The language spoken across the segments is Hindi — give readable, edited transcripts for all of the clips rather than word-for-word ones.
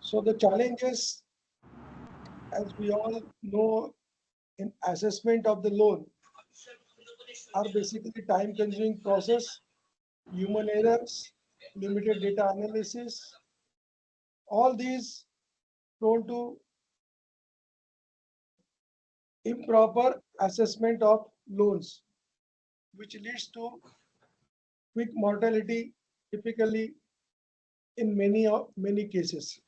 So the challenges, as we all know, in assessment of the loan are basically time-consuming process, human errors, limited data analysis, all these prone to improper assessment of loans, which leads to quick mortality, typically in many cases.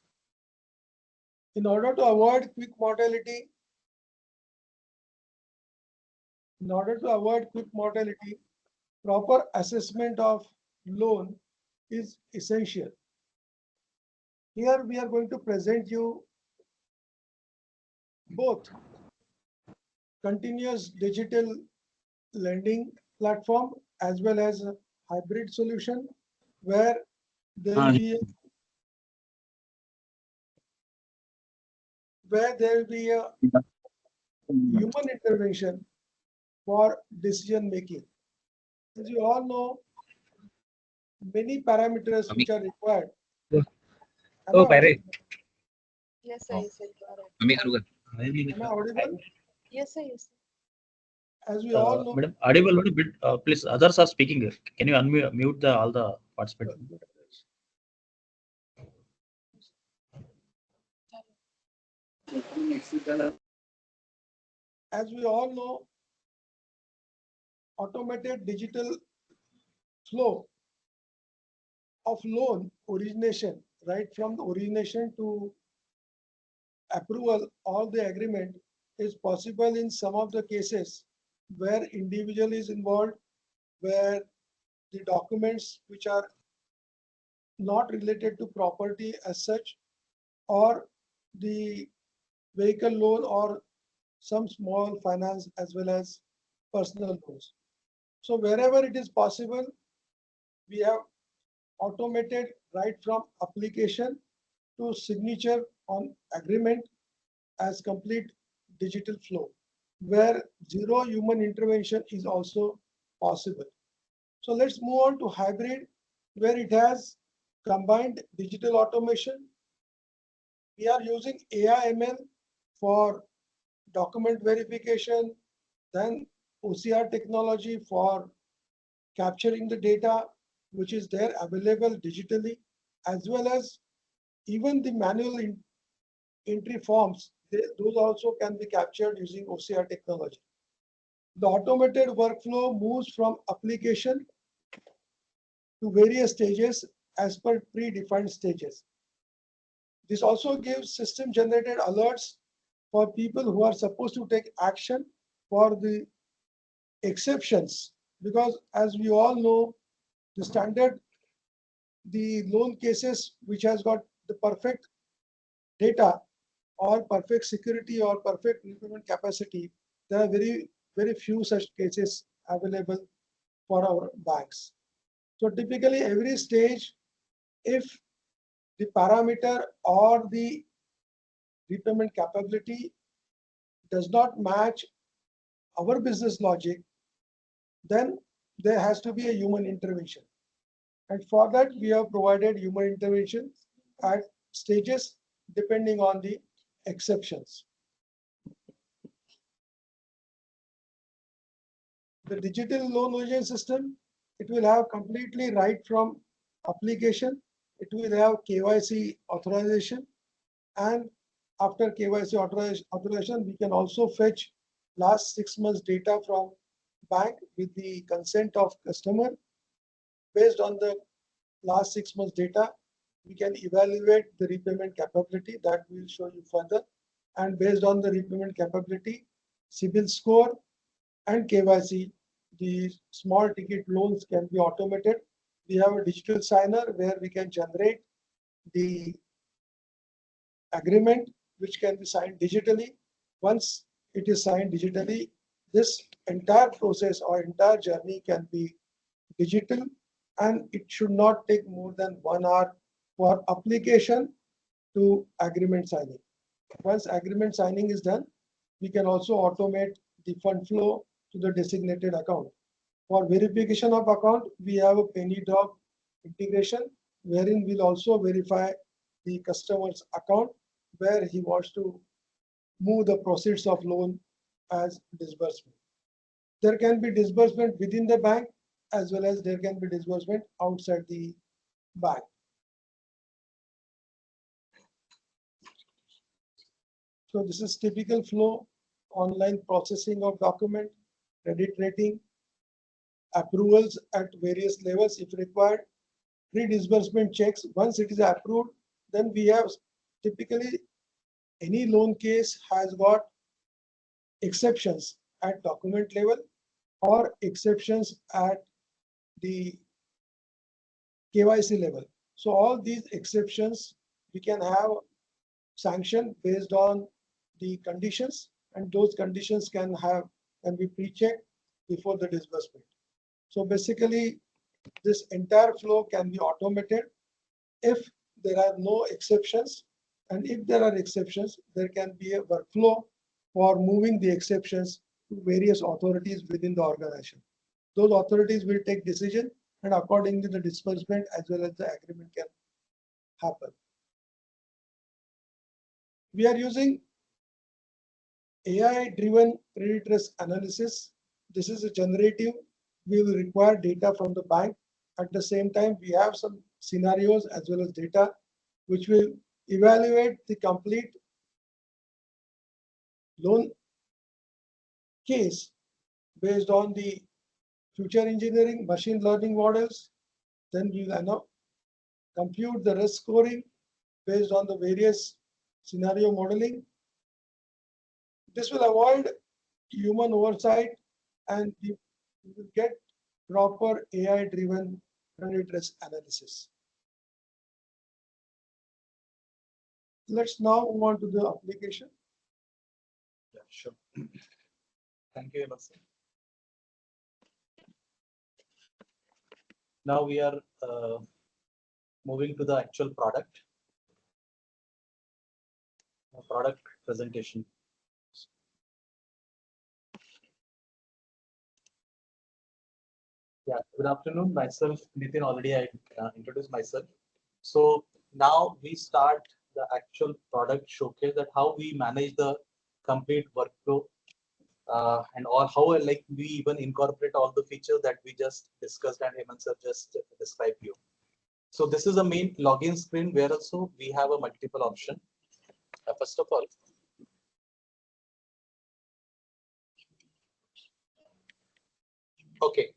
In order to avoid quick mortality, proper assessment of loan is essential. Here we are going to present you both continuous digital lending platform as well as a hybrid solution where there will be a human intervention for decision making. As you all know, many parameters which are required. Am I Oh, audible? Pirate. Yes, sir. Yes, sir. You are right. Am I audible? Yes, sir. Yes, sir. As we all know, Madam, audible a bit. Please, others are speaking here. Can you unmute mute the all the participants? as we all know, automated digital flow of loan origination, right from the origination to approval, all the agreement is possible in some of the cases where individual is involved, where the documents which are not related to property as such, or the vehicle loan or some small finance as well as personal loans. So wherever it is possible, we have automated right from application to signature on agreement as complete digital flow, where zero human intervention is also possible. So let's move on to hybrid, where it has combined digital automation. We are using AI/ML for document verification, then OCR technology for capturing the data which is there available digitally, as well as even the manual entry forms, those also can be captured using OCR technology. The automated workflow moves from application to various stages as per predefined stages. This also gives system generated alerts for people who are supposed to take action for the exceptions, because as we all know, the standard, the loan cases which has got the perfect data or perfect security or perfect repayment capacity, there are very few such cases available for our banks. So typically every stage, if the parameter or the repayment capability does not match our business logic, then there has to be a human intervention. And for that, we have provided human intervention at stages depending on the exceptions. The digital loan origination system, it will have completely right from application, it will have KYC authorization, and after KYC authorization, we can also fetch last 6 months data from bank with the consent of customer. Based on the last 6 months data, we can evaluate the repayment capability that we will show you further. And based on the repayment capability, CIBIL score and KYC, the small ticket loans can be automated. We have a digital signer where we can generate the agreement which can be signed digitally. Once it is signed digitally, this entire process or entire journey can be digital, and it should not take more than 1 hour for application to agreement signing. Once agreement signing is done, we can also automate the fund flow to the designated account. For verification of account, we have a PennyDoc integration wherein we'll also verify the customer's account where he wants to move the proceeds of loan as disbursement. There can be disbursement within the bank as well as there can be disbursement outside the bank. So this is typical flow: online processing of document, credit rating, approvals at various levels if required, pre-disbursement checks. Once it is approved, then we have typically any loan case has got exceptions at document level or exceptions at the KYC level. So all these exceptions we can have sanction based on the conditions, and those conditions can be pre-checked before the disbursement. So basically, this entire flow can be automated if there are no exceptions, and if there are exceptions, there can be a workflow for moving the exceptions to various authorities within the organization. Those authorities will take decision, and accordingly the disbursement as well as the agreement can happen. We are using AI-driven credit risk analysis. This is a generative. We will require data from the bank. At the same time, we have some scenarios as well as data which will evaluate the complete loan case based on the future engineering, machine learning models. Then we will compute the risk scoring based on the various scenario modeling. This will avoid human oversight and we will get proper AI-driven credit risk analysis. Let's now move on to the application. Yeah, sure. Thank you, Emerson. Now we are moving to the actual product presentation. Yeah, good afternoon. Myself, Nitin, already I introduced myself. So now we start the actual product showcase, that how we manage the complete workflow and all, how like we even incorporate all the features that we just discussed and Hemant sir just described you. So this is the main login screen where also we have a multiple option. First of all, okay.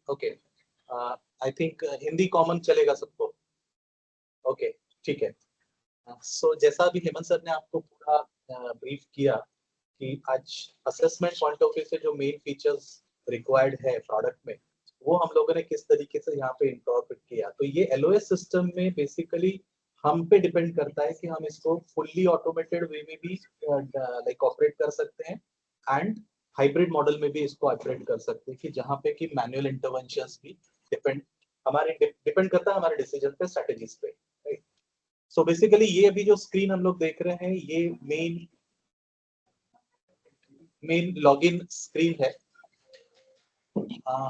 I think Hindi common चलेगा सबको. Okay, ठीक है. So जैसा अभी हेमंत सर ने आपको पूरा ब्रीफ किया कि आज असेसमेंट पॉइंट ऑफ व्यू से जो मेन फीचर्स रिक्वायर्ड है प्रोडक्ट में, वो हम लोगों ने किस तरीके से यहाँ पे इंकॉर्पोरेट किया. तो ये LOS सिस्टम में बेसिकली हम पे डिपेंड करता है कि हम इसको फुल्ली ऑटोमेटेड वे में भी लाइक ऑपरेट कर सकते हैं एंड हाइब्रिड मॉडल में भी इसको ऑपरेट कर सकते हैं, कि जहाँ पे कि मैनुअल इंटरवेंशंस भी डिपेंड करता है हमारे डिसीजन पे, स्ट्रेटेजीज पे, राइट. सो बेसिकली ये अभी जो स्क्रीन हम लोग देख रहे हैं ये मेन लॉगिन स्क्रीन है.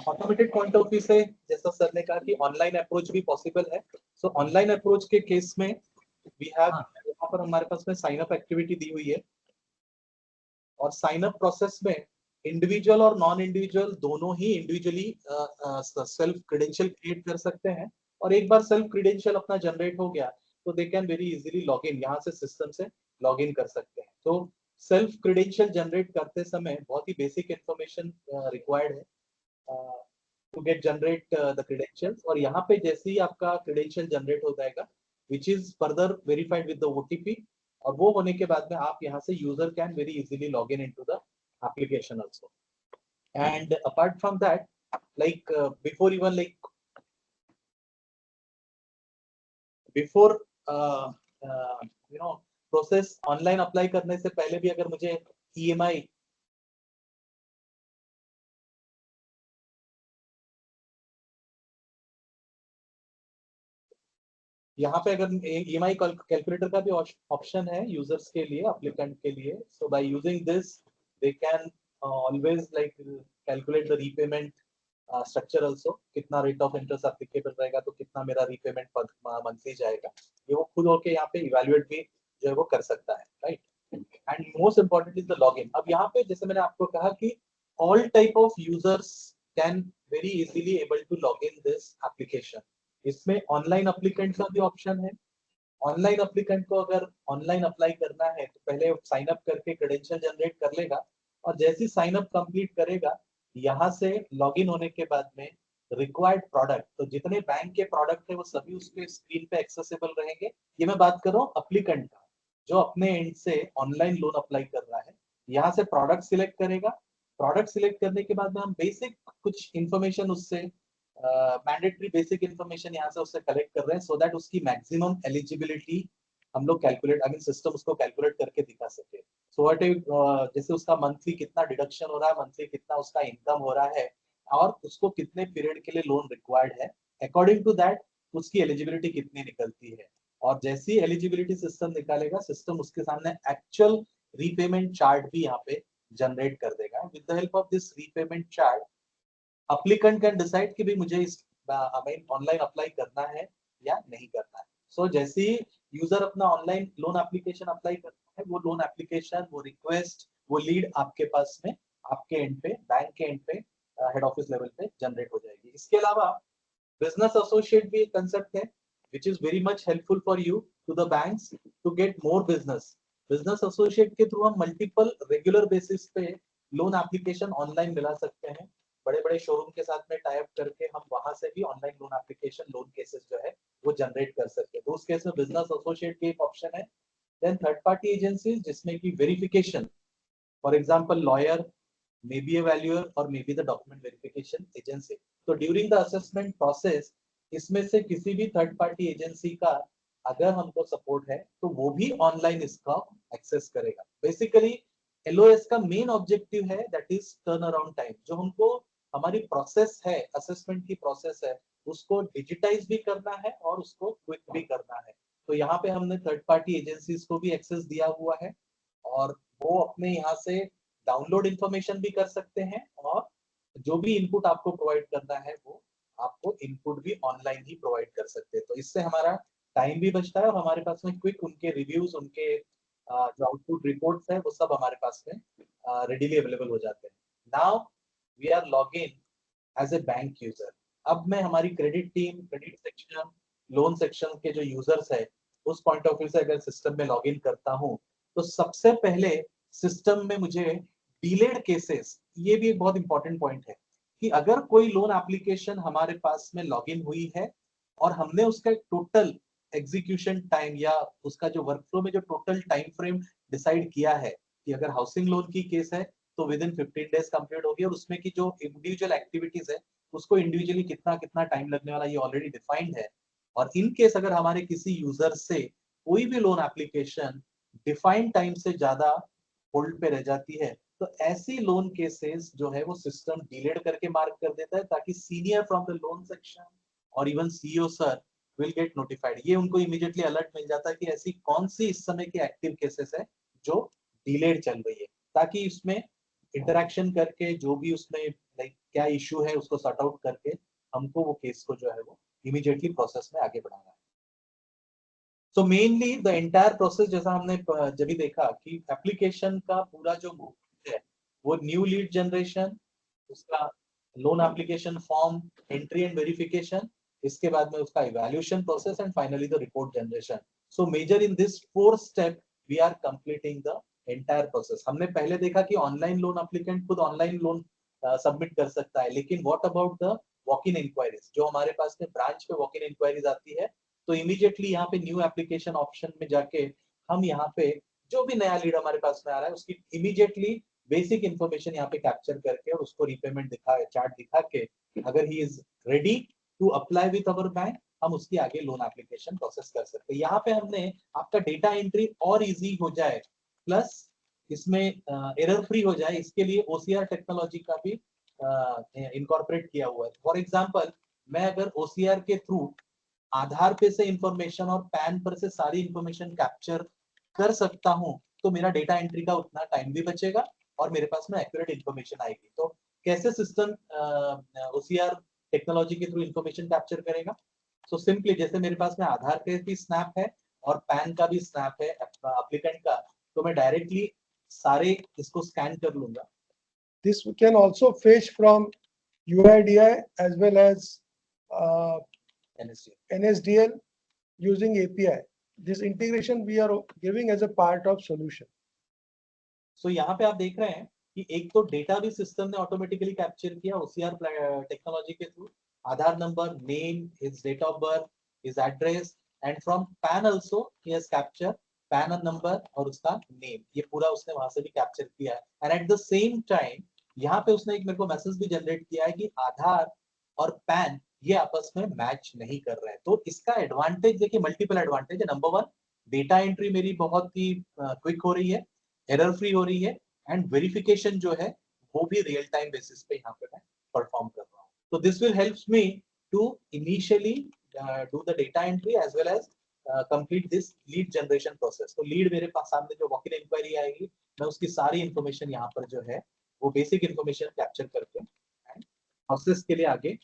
ऑटोमेटेड पॉइंट ऑफ व्यू से जैसा सर ने कहा कि ऑनलाइन अप्रोच भी पॉसिबल है. सो ऑनलाइन अप्रोच के केस में वी हैव यहाँ पर हमारे पास में साइन अप एक्टिविटी दी हुई है, और साइन अप प्रोसेस में इंडिविजुअल और नॉन इंडिविजुअल दोनों ही इंडिविजुअली सेल्फ क्रेडेंशियल क्रिएट कर सकते हैं, और एक बार सेल्फ क्रेडेंशियल अपना जनरेट हो गया तो they can very easily log in, यहाँ से सिस्टम से लॉग इन कर सकते हैं. तो सेल्फ क्रेडेंशियल जनरेट करते समय बहुत ही बेसिक इंफॉर्मेशन रिक्वायर्ड है to get generate the credentials, और यहाँ पे जैसे ही आपका क्रेडेंशियल जनरेट हो जाएगा which is further verified with the OTP, और वो होने के बाद में आप यहाँ से user can very easily log in into the application also. And apart from that, like before process online apply करने से पहले भी अगर मुझे EMI यहाँ पे अगर EMI कैलकुलेटर का भी ऑप्शन है यूजर्स के लिए, एप्लीकेंट के लिए. So by using this they can always like calculate the repayment structure also, कितना रेट ऑफ इंटरेस्ट एप्लीकेबल रहेगा, तो कितना मेरा रीपेमेंट मंथली जाएगा, ये वो खुद होके यहाँ पे इवेल्युएट भी जो है वो कर सकता है, right. And most important is the login. अब यहाँ पे जैसे मैंने आपको कहा कि all type of users can very easily able to log in this application. इसमें ऑनलाइन एप्लीकेंट का भी ऑप्शन है। ऑनलाइन एप्लीकेंट को अगर ऑनलाइन अप्लाई करना है तो पहले साइन अप करके क्रेडेंशियल जनरेट कर लेगा, और जैसे ही साइन अप कंप्लीट करेगा, यहाँ से लॉगिन होने के बाद में रिक्वायर्ड प्रोडक्ट, तो जितने बैंक के प्रोडक्ट है वो सभी उसके स्क्रीन पे एक्सेसिबल रहेंगे। ये मैं बात कर रहा हूँ एप्लीकेंट का, जो अपने एंड से ऑनलाइन लोन अप्लाई कर रहा है। यहाँ से प्रोडक्ट सिलेक्ट करेगा। प्रोडक्ट सिलेक्ट करने के बाद में हम बेसिक कुछ इंफॉर्मेशन उससे, मैंडेटरी बेसिक इंफॉर्मेशन यहाँ से उससे कलेक्ट कर रहे हैं, सो दैट उसकी मैक्सिमम एलिजिबिलिटी हम लोग कैलकुलेट, आई मीन सिस्टम उसको कैलकुलेट करके दिखा सके। सो व्हाट जैसे उसका मंथली कितना डिडक्शन हो रहा है, मंथली कितना उसका इनकम हो रहा है, और उसको कितने पीरियड के लिए लोन रिक्वायर्ड है, अकॉर्डिंग टू दैट उसकी एलिजिबिलिटी कितनी निकलती है। और जैसी एलिजिबिलिटी सिस्टम निकालेगा, सिस्टम उसके सामने एक्चुअल रीपेमेंट चार्ट भी यहाँ पे जनरेट कर देगा। With the help of this repayment chart, applicant can decide कि भी मुझे इस ऑनलाइन अप्लाई करना है या नहीं करना है। सो जैसे ही यूजर अपना ऑनलाइन लोन एप्लीकेशन अप्लाई करता है, वो लोन एप्लीकेशन, वो रिक्वेस्ट, वो लीड आपके पास में, आपके एंड पे, बैंक के एंड पे, हेड ऑफिस लेवल पे जनरेट हो जाएगी। इसके अलावा बिजनेस एसोसिएट भी एक कंसेप्ट है which is very much helpful for you to the banks to get more business. Business associate के थ्रू हम मल्टीपल रेगुलर बेसिस पे लोन एप्लीकेशन ऑनलाइन मिला सकते हैं। बड़े बड़े शोरूम के साथ में टाई अप करके हम वहां से भी online loan application, loan cases जो है वो जनरेट कर सकते हैं। तो उस केस में बिजनेस एसोसिएट की एक ऑप्शन है। देन थर्ड पार्टी एजेंसीज, जिसमें की verification, for example lawyer, may be a valuer, और may be the document verification agency. तो ड्यूरिंग द असेसमेंट प्रोसेस, इसमें से किसी भी थर्ड पार्टी एजेंसी का अगर हमको सपोर्ट है तो वो भी ऑनलाइन इसका एक्सेस करेगा। बेसिकली एलओएस का मेन ऑब्जेक्टिव है that is turn around time. जो हमको हमारी प्रोसेस है, असेसमेंट की प्रोसेस है, उसको डिजिटाइज भी करना है और उसको क्विक भी करना है। तो यहाँ पे हमने थर्ड पार्टी एजेंसीज को भी एक्सेस दिया हुआ है, और वो अपने यहाँ से डाउनलोड इंफॉर्मेशन भी कर सकते हैं, और जो भी इनपुट आपको प्रोवाइड करना है वो आपको इनपुट भी ऑनलाइन ही प्रोवाइड कर सकते हैं। तो इससे हमारा टाइम भी बचता है, और हमारे पास में क्विक उनके रिव्यूज, उनके जो आउटपुट रिपोर्ट्स है वो सब हमारे पास में रेडीली अवेलेबल हो जाते हैं। Now we are log in as a bank user. अब मैं हमारी credit team, credit section, loan section के जो यूजर्स है, उस पॉइंट ऑफ व्यू से अगर सिस्टम में लॉग इन करता हूँ, तो सबसे पहले सिस्टम में मुझे डिलेड केसेस, ये भी एक बहुत इंपॉर्टेंट पॉइंट है कि अगर कोई लोन एप्लीकेशन हमारे पास में लॉगिन हुई है और हमने उसका टोटल एग्जीक्यूशन टाइम या उसका जो वर्कफ्लो में जो टोटल टाइम फ्रेम डिसाइड किया है कि अगर हाउसिंग लोन की केस है तो विद इन 15 डेज कंप्लीट होगी, और उसमें की जो इंडिविजुअल एक्टिविटीज है उसको इंडिविजुअली कितना कितना टाइम लगने वाला ये ऑलरेडी डिफाइंड है। और इन केस अगर हमारे किसी यूजर से कोई भी लोन एप्लीकेशन डिफाइंड टाइम से ज्यादा होल्ड पे रह जाती है, तो ऐसी लोन केसेस जो है वो सिस्टम डिलेड करके मार्क कर देता है, ताकि senior from the loan section और even CEO sir will get notified. ये उनको इमीडिएटली अलर्ट मिल जाता है कि ऐसी कौन सी इस समय की एक्टिव केसेस है जो डिलेड चल रही है, ताकि इसमें इंटरेक्शन करके जो भी उसमें लाइक क्या इश्यू है उसको सॉर्ट आउट करके हमको वो केस को जो है वो इमीडिएटली प्रोसेस में आगे बढ़ाना है। So mainly the entire process, जैसा हमने जब भी देखा कि एप्लीकेशन का पूरा जो मूवमेंट है वो न्यू लीड जनरेशन, उसका loan application form, entry and verification, इसके बाद में उसका evaluation process, and finally the report generation. So major in this 4 step we are completing the entire process. हमने पहले देखा कि ऑनलाइन लोन एप्लीकेंट खुद ऑनलाइन लोन सबमिट कर सकता है, लेकिन what about the walk in inquiries, जो हमारे पास में ब्रांच पे वॉक इन इंक्वायरीज आती है, तो इमीडिएटली यहाँ पे न्यू एप्लीकेशन ऑप्शन में जाके हम यहाँ पे जो भी नया लीड हमारे पास में आ रहा है उसकी इमीडिएटली बेसिक इंफॉर्मेशन यहाँ पे कैप्चर करके और उसको रीपेमेंट दिखा, चार्ट दिखा के, अगर he is ready to apply with our bank, हम उसकी आगे लोन एप्लीकेशन प्रोसेस कर सकते हैं। यहाँ पे हमने आपका डेटा एंट्री और इजी हो जाए, प्लस इसमें एरर फ्री हो जाए, इसके लिए ओसीआर टेक्नोलॉजी का भी इनकॉर्पोरेट किया हुआ है। फॉर एग्जांपल, मैं अगर ओसीआर के थ्रू आधार पे से इंफॉर्मेशन और पैन पर से सारी इंफॉर्मेशन कैप्चर कर सकता हूं, तो मेरा डेटा एंट्री का उतना टाइम भी बचेगा और मेरे पास में एक्यूरेट इंफॉर्मेशन आएगी। तो कैसे सिस्टम OCR टेक्नोलॉजी के थ्रू इंफॉर्मेशन कैप्चर करेगा? सो सिंपली जैसे मेरे पास में आधार के भी स्नैप है और पैन का भी स्नैप है एप्लीकेंट का, तो मैं डायरेक्टली सारे इसको स्कैन कर लूंगा। This can also fetch from UIDI as well as NSDL. NSDL using API. This integration we are giving as a part of solution. सो यहाँ पे आप देख रहे हैं कि एक तो डेटा भी सिस्टम ने ऑटोमेटिकली कैप्चर किया OCR टेक्नोलॉजी के through, Aadhaar number, name, his date of birth, his address, and from PAN also he has capture PAN number और उसका नेम, ये पूरा उसने वहां से भी कैप्चर किया है। And eight the same time यहाँ पे उसने एक मेरे को मैसेज भी जनरेट किया है कि आधार और पैन ये आपस में मैच नहीं कर रहे हैं। तो इसका एडवांटेज देखिए, मल्टीपल एडवांटेज है। नंबर 1, डेटा एंट्री मेरी बहुत ही क्विक हो रही है, एरर फ्री हो रही है, एंड वेरिफिकेशन जो है वो भी रियल टाइम बेसिस पे यहाँ पे मैं परफॉर्म कर रहा हूँ। तो this will helps me to initially do the data entry as well as complete this lead generation process. तो लीड मेरे पास सामने जो वॉक इन इंक्वायरी आएगी, मैं उसकी सारी इंफॉर्मेशन यहाँ पर जो है वो बेसिक इंफॉर्मेशन कैप्चर करके एंड प्रोसेस के लिए आगे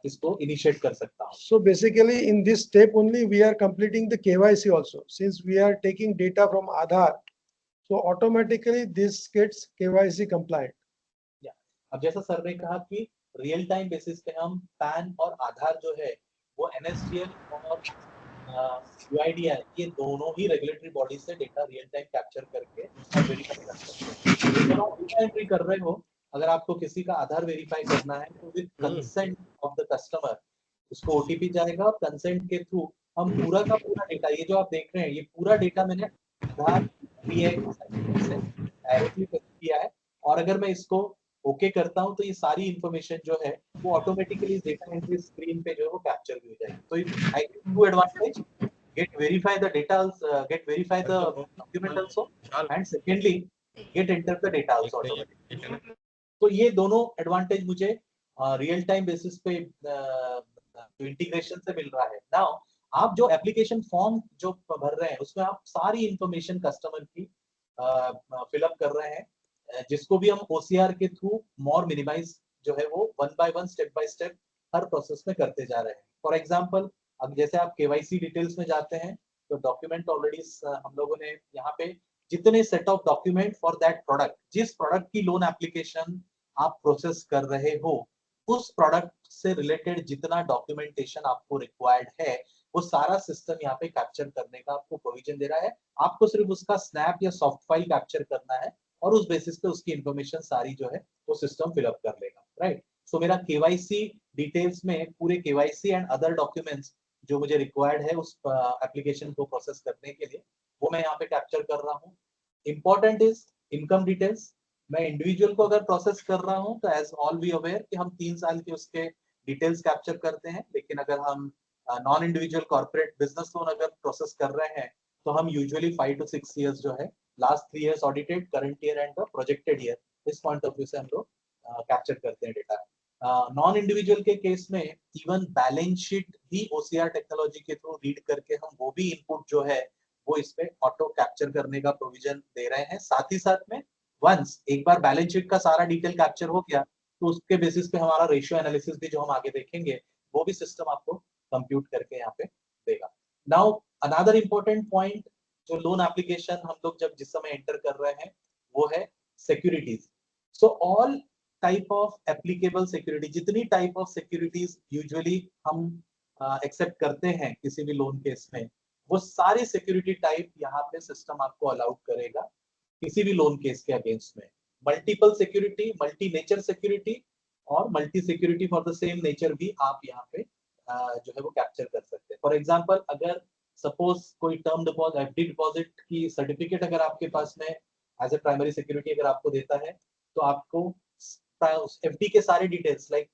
इसको इनिशिएट कर सकता हूँ। So basically in this step only we are completing the KYC also, since we are taking data from Aadhaar. So automatically this gets KYC compliant. अब जैसा सर ने कहा कि रियल टाइम बेसिस पे हम पैन और आधार जो है वो NSDL और UIDI ये दोनों ही रेगुलेटरी बॉडी से डेटा रियल टाइम कैप्चर करके और वेरीफाई कर सकते हैं। जब आप डेटा एंट्री कर रहे हो, अगर आपको किसी का आधार वेरीफाई करना है तो with consent of the customer उसको OTP जाएगा और कंसेंट के थ्रू हम पूरा का पूरा डेटा, ये जो आप देख रहे हैं ये पूरा डेटा मैंने आधार से डायरेक्टली किया है, और अगर मैं इसको ओके करता हूं तो ये सारी इंफॉर्मेशन जो है वो ऑटोमेटिकली डेटा एंट्री स्क्रीन पे जो है वो कैप्चर भी हो जाएगी। तो I get to advantage, get verify the data, get verify the document also, and secondly get enter the data also automatically. तो ये दोनों एडवांटेज मुझे रियल टाइम बेसिस पे जो इंटीग्रेशन से मिल रहा है। नाउ आप जो एप्लीकेशन फॉर्म जो भर रहे हैं उसमें आप सारी इंफॉर्मेशन कस्टमर की फिलअप कर रहे हैं, जिसको भी हम OCR के थ्रू मोर मिनिमाइज जो है वो 1 by 1 step by step her process में करते जा रहे हैं। फॉर एग्जांपल अब जैसे आप KYC डिटेल्स में जाते हैं तो डॉक्यूमेंट ऑलरेडी हम लोगों ने यहाँ पे जितने set of document for that product, जिस प्रोडक्ट की लोन एप्लीकेशन आप प्रोसेस कर रहे हो उस प्रोडक्ट से रिलेटेड जितना डॉक्यूमेंटेशन आपको रिक्वायर्ड है वो सारा सिस्टम यहाँ पे कैप्चर करने का आपको प्रोविजन दे रहा है। आपको सिर्फ उसका स्नैप या सॉफ्ट फाइल कैप्चर करना है और उस बेसिस पे उसकी इंफॉर्मेशन सारी जो है वो सिस्टम फिलअप कर लेगा, राइट। सो मेरा KYC डिटेल्स में पूरे KYC एंड अदर डॉक्यूमेंट्स जो मुझे रिक्वायर्ड है उस एप्लीकेशन को प्रोसेस करने के लिए वो मैं यहाँ पे कैप्चर कर रहा हूँ। Important is income details. मैं इंडिविजुअल को अगर प्रोसेस कर रहा हूँ तो एज ऑल बी अवेयर कि हम 3 साल के उसके डिटेल्स कैप्चर करते हैं, लेकिन अगर हम non individual corporate business loan अगर प्रोसेस कर रहे हैं तो हम यूजुअली 5 to 6 years जो है, last 3 years audited, current year and projected year, इस पॉइंट ऑफ व्यू से हम लोग कैप्चर करते हैं डेटा। नॉन इंडिविजुअल के केस में इवन बैलेंस शीट भी OCR टेक्नोलॉजी के थ्रू रीड करके हम वो भी इनपुट जो है वो इस पे ऑटो कैप्चर करने का प्रोविजन दे रहे हैं। साथ ही साथ में वंस एक बार बैलेंस शीट का सारा डिटेल कैप्चर हो गया तो उसके बेसिस पे हमारा रेशियो एनालिसिस भी जो हम आगे देखेंगे वो भी सिस्टम आपको कंप्यूट करके यहाँ पे देगा। नाउ अनदर इंपॉर्टेंट पॉइंट जो लोन एप्लीकेशन हम लोग जब जिस समय एंटर कर रहे हैं वो है securities. So all type of applicable security, जितनी टाइप ऑफ सिक्योरिटीज यूजुअली हम एक्सेप्ट करते हैं किसी भी लोन केस में, वो सारी सिक्योरिटी टाइप यहाँ पे सिस्टम आपको अलाउड करेगा किसी भी लोन केस के अगेंस्ट में। Multiple security, multi nature security और multi security for the same nature भी आप यहाँ पे जो है वो कैप्चर कर सकते हैं। फॉर एग्जांपल अगर सपोज कोई टर्म डिपॉजिट, FD डिपॉजिट की सर्टिफिकेट अगर आपके पास में एज ए प्राइमरी सिक्योरिटी अगर आपको देता है तो आपको FD के सारे details like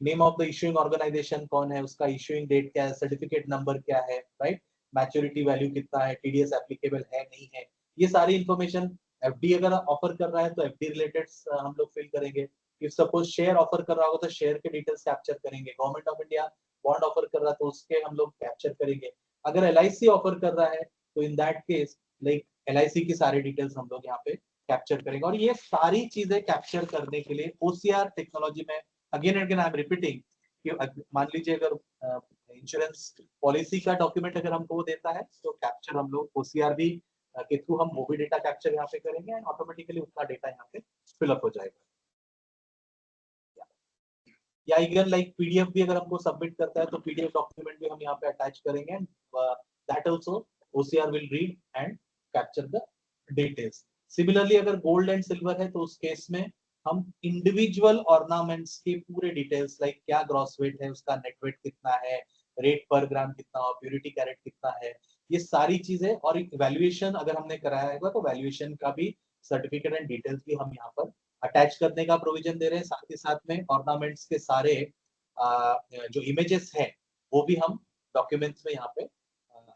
name of the issuing organization कौन है, उसका इशूइंग डेट क्या है, सर्टिफिकेट नंबर क्या है, राइट, मैच्योरिटी वैल्यू कितना है, TDS एप्लीकेबल है नहीं है, ये सारी इंफॉर्मेशन FD अगर ऑफर कर रहा है तो FD रिलेटेड हम लोग फिल करेंगे। इफ सपोज शेयर ऑफर कर रहा होगा तो शेयर के डिटेल्स कैप्चर करेंगे। Government of India bond offer कर रहा है तो उसके हम लोग कैप्चर करेंगे। अगर LIC ऑफर कर रहा है तो in that case like LIC की सारी डिटेल्स हम लोग यहाँ पे कैप्चर करेंगे। और ये सारी चीजें कैप्चर करने के लिए OCR टेक्नोलॉजी में again and again I am repeating कि मान लीजिए अगर इंश्योरेंस पॉलिसी का डॉक्यूमेंट अगर हमको वो देता है तो कैप्चर हम लोग OCR भी के थ्रू हम वो भी डेटा कैप्चर यहाँ पे करेंगे एंड ऑटोमेटिकली उतना डेटा यहाँ पे फिलअप हो जाएगा। या इवन लाइक PDF भी अगर हमको सबमिट करता है तो PDF डॉक्यूमेंट भी हम यहाँ पे अटैच करेंगे and that also OCR will read and capture the details. Similarly अगर गोल्ड एंड सिल्वर है तो उस केस में हम इंडिविजुअल ऑर्नामेंट्स के पूरे डिटेल्स लाइक क्या ग्रॉस वेट है, उसका नेट वेट कितना है, रेट पर ग्राम कितना और प्योरिटी कैरेट कितना है, ये सारी चीजें और वैल्यूएशन अगर हमने कराया होगा तो वैल्यूएशन का भी सर्टिफिकेट एंड डिटेल्स भी हम यहाँ पर अटैच करने का प्रोविजन दे रहे हैं। साथ ही साथ में ऑर्नामेंट्स के सारे जो इमेजेस है वो भी हम डॉक्यूमेंट्स में यहाँ पे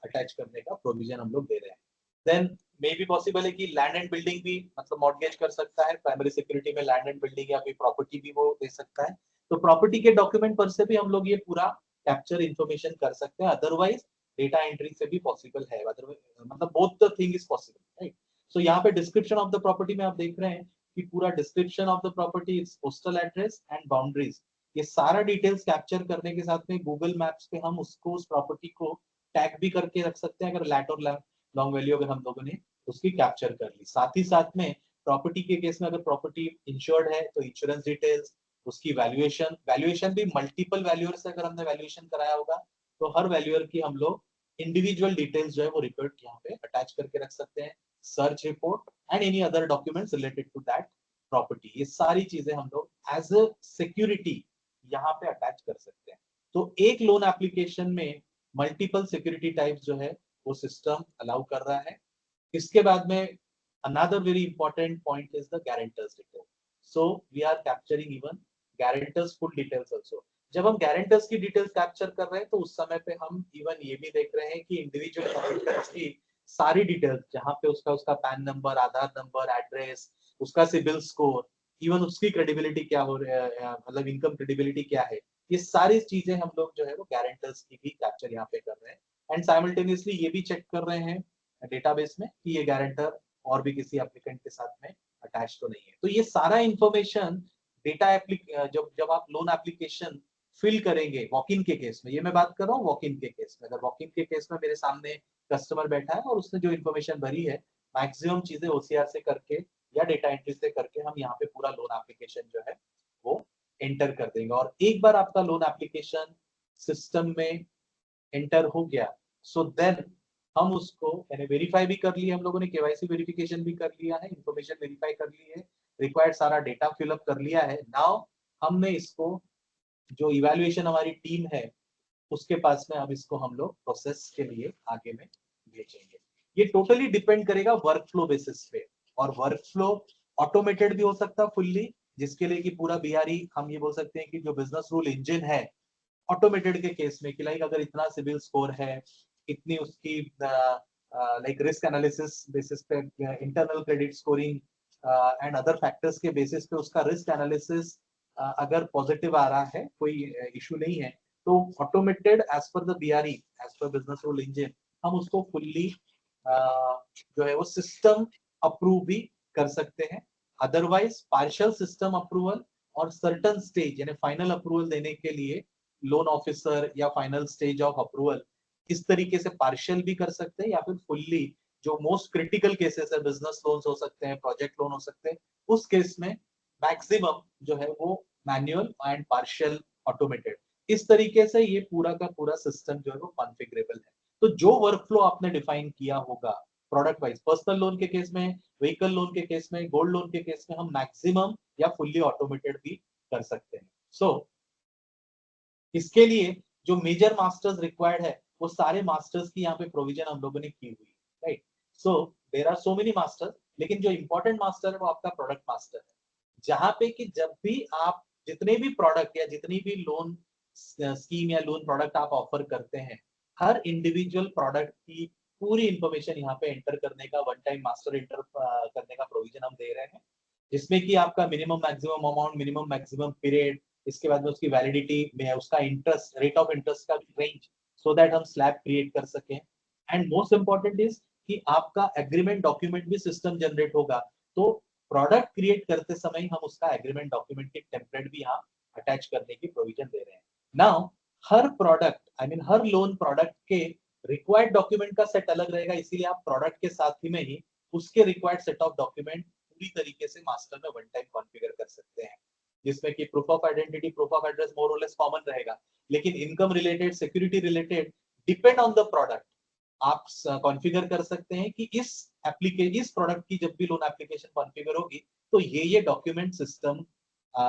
अटैच करने का प्रोविजन हम लोग दे रहे हैं। देन मे बी पॉसिबल है कि लैंड एंड बिल्डिंग भी मतलब मॉर्गेज कर सकता है, प्राइमरी सिक्योरिटी में लैंड एंड बिल्डिंग या कोई प्रॉपर्टी भी वो दे सकता है, तो प्रॉपर्टी के डॉक्यूमेंट पर से भी हम लोग ये पूरा कैप्चर इंफॉर्मेशन कर सकते हैं। अदरवाइज डेटा एंट्री से भी पॉसिबल है, मतलब both the thing is possible, right. So यहाँ पे डिस्क्रिप्शन ऑफ द प्रॉपर्टी में आप देख रहे हैं कि पूरा description of the property, it's postal address and boundaries, ये सारा डिटेल्स कैप्चर करने के साथ में गूगल मैप्स पे हम उसको उस प्रॉपर्टी को टैग भी करके रख सकते हैं अगर लैट और लॉन्ग वैल्यू अगर हम लोगों ने उसकी कैप्चर कर ली। साथ ही साथ में प्रॉपर्टी के केस में अगर प्रॉपर्टी इंश्योर्ड है तो इंश्योरेंस डिटेल्स, उसकी वैल्यूएशन भी मल्टीपल वैल्यूअर से अगर हमने वैल्यूएशन कराया होगा तो हर वैल्यूअर की हम लोग इंडिविजुअल डिटेल्स जो है वो रिपोर्ट यहाँ पे अटैच करके रख सकते हैं, search report and any other documents related to that property, ये सारी चीजें हम लोग एज अ सिक्योरिटी यहाँ पे अटैच कर सकते हैं। तो एक लोन एप्लीकेशन में मल्टीपल सिक्योरिटी टाइप्स जो है वो सिस्टम अलाउ कर रहा है। इसके बाद में another very important point is the guarantors detail. So we are capturing even guarantors full details also. जब हम guarantors की डिटेल्स कैप्चर कर रहे हैं तो उस समय पे हम इवन ये भी देख रहे हैं कि इंडिविजुअल guarantors की सारी डिटेल्स, जहाँ पे उसका पैन नंबर, आधार नंबर, एड्रेस, उसका सिबिल स्कोर, इवन उसकी क्रेडिबिलिटी क्या हो रहा है, मतलब इनकम क्रेडिबिलिटी क्या है, ये सारी चीजें हम लोग जो है वो गारंटर्स की भी कैप्चर यहाँ पे कर रहे हैं एंड साइमल्टेनियसली ये भी चेक कर रहे हैं डेटाबेस में कि ये गारंटर और भी किसी एप्लीकेंट के साथ में अटैच तो नहीं है। तो ये सारा इंफॉर्मेशन डेटा जब आप लोन एप्लीकेशन फिल करेंगे वॉक इन के केस में, ये मैं बात कर रहा हूँ वॉक इन के केस में, अगर वॉक इन के केस में मेरे सामने कस्टमर बैठा है और उसने जो इन्फॉर्मेशन भरी है मैक्सिमम चीजें OCR से करके या डेटा एंट्री से करके हम यहाँ पे पूरा लोन एप्लीकेशन जो है वो एंटर कर देंगे। और एक बार आपका लोन एप्लीकेशन सिस्टम में एंटर हो गया सो देन हम उसको यानी वेरीफाई भी कर लिया, हम लोगों ने KYC वेरिफिकेशन भी कर लिया है, इंफॉर्मेशन वेरीफाई कर ली है, रिक्वायर्ड सारा डेटा फिलअप कर लिया है। नाउ हमने इसको जो इवैल्यूएशन हमारी टीम है उसके पास में अब इसको हम लोग प्रोसेस के लिए आगे में भेजेंगे। ये टोटली डिपेंड करेगा वर्कफ्लो बेसिस पे, और वर्कफ्लो ऑटोमेटेड भी हो सकता है फुल्ली, जिसके लिए कि पूरा BRE हम ये बोल सकते हैं कि जो बिजनेस रूल इंजन है ऑटोमेटेड के केस में कि लाइक अगर इतना सिविल स्कोर है, इतनी उसकी लाइक रिस्क एनालिसिस बेसिस पे, internal credit scoring and other factors के बेसिस पे उसका रिस्क एनालिसिस अगर पॉजिटिव आ रहा है, कोई इशू नहीं है, तो automated as per the BRE, as per business rule engine, हम उसको फुल्ली जो है वो सिस्टम अप्रूव भी कर सकते हैं। अदरवाइज पार्शियल सिस्टम अप्रूवल और सर्टन स्टेज यानी फाइनल अप्रूवल देने के लिए लोन ऑफिसर या फाइनल स्टेज ऑफ अप्रूवल इस तरीके से पार्शियल भी कर सकते हैं, या फिर फुल्ली जो मोस्ट क्रिटिकल केसेस है, बिजनेस लोन्स हो सकते हैं, प्रोजेक्ट लोन हो सकते हैं, उस केस में मैक्सिमम जो है वो मैन्युअल एंड पार्शियल ऑटोमेटेड, इस तरीके से ये पूरा का पूरा सिस्टम जो है वो कॉन्फ़िगरेबल है। तो जो वर्कफ्लो आपने डिफाइन किया होगा प्रोडक्ट वाइज, पर्सनल लोन के केस में, व्हीकल लोन के केस में, गोल्ड लोन के केस में हम मैक्सिमम या फुल्ली ऑटोमेटेड भी कर सकते हैं। सो इसके लिए जो मेजर मास्टर्स रिक्वायर्ड है वो सारे मास्टर्स की यहाँ पे प्रोविजन हम लोगों ने की हुई है, right. So there are so many masters, लेकिन जो इंपॉर्टेंट मास्टर है वो आपका प्रोडक्ट मास्टर है, जहां पे कि जब भी आप जितने भी प्रोडक्ट या जितनी भी लोन स्कीम या लोन प्रोडक्ट आप ऑफर करते हैं, हर इंडिविजुअल प्रोडक्ट की पूरी इंफॉर्मेशन यहाँ पे एंटर करने का, वन टाइम मास्टर एंटर करने का प्रोविजन हम दे रहे हैं, जिसमें कि आपका minimum maximum amount, minimum maximum period, इसके बाद में उसकी वैलिडिटी में उसका इंटरेस्ट, रेट ऑफ इंटरेस्ट का रेंज, सो दैट हम स्लैब क्रिएट कर सकें। एंड मोस्ट इंपॉर्टेंट इज कि आपका एग्रीमेंट डॉक्यूमेंट भी सिस्टम जनरेट होगा, तो प्रोडक्ट क्रिएट करते समय ही हम उसका एग्रीमेंट डॉक्यूमेंट के टेम्पलेट भी यहाँ अटैच करने की प्रोविजन दे रहे हैं। नाउ हर प्रोडक्ट हर लोन प्रोडक्ट के रिक्वायर्ड डॉक्यूमेंट का सेट अलग रहेगा, इसीलिए आप प्रोडक्ट के साथ ही में ही उसके रिक्वायर्ड सेट ऑफ डॉक्यूमेंट पूरी तरीके से मास्टर में वन टाइम कॉन्फ़िगर कर सकते हैं, जिसमें कि proof of identity, proof of address more और लेस कॉमन रहेगा, लेकिन income related, security related depend on the product आप कॉन्फ़िगर कर सकते हैं कि इस प्रोडक्ट की जब भी लोन एप्लीकेशन कॉन्फ़िगर होगी तो ये डॉक्यूमेंट सिस्टम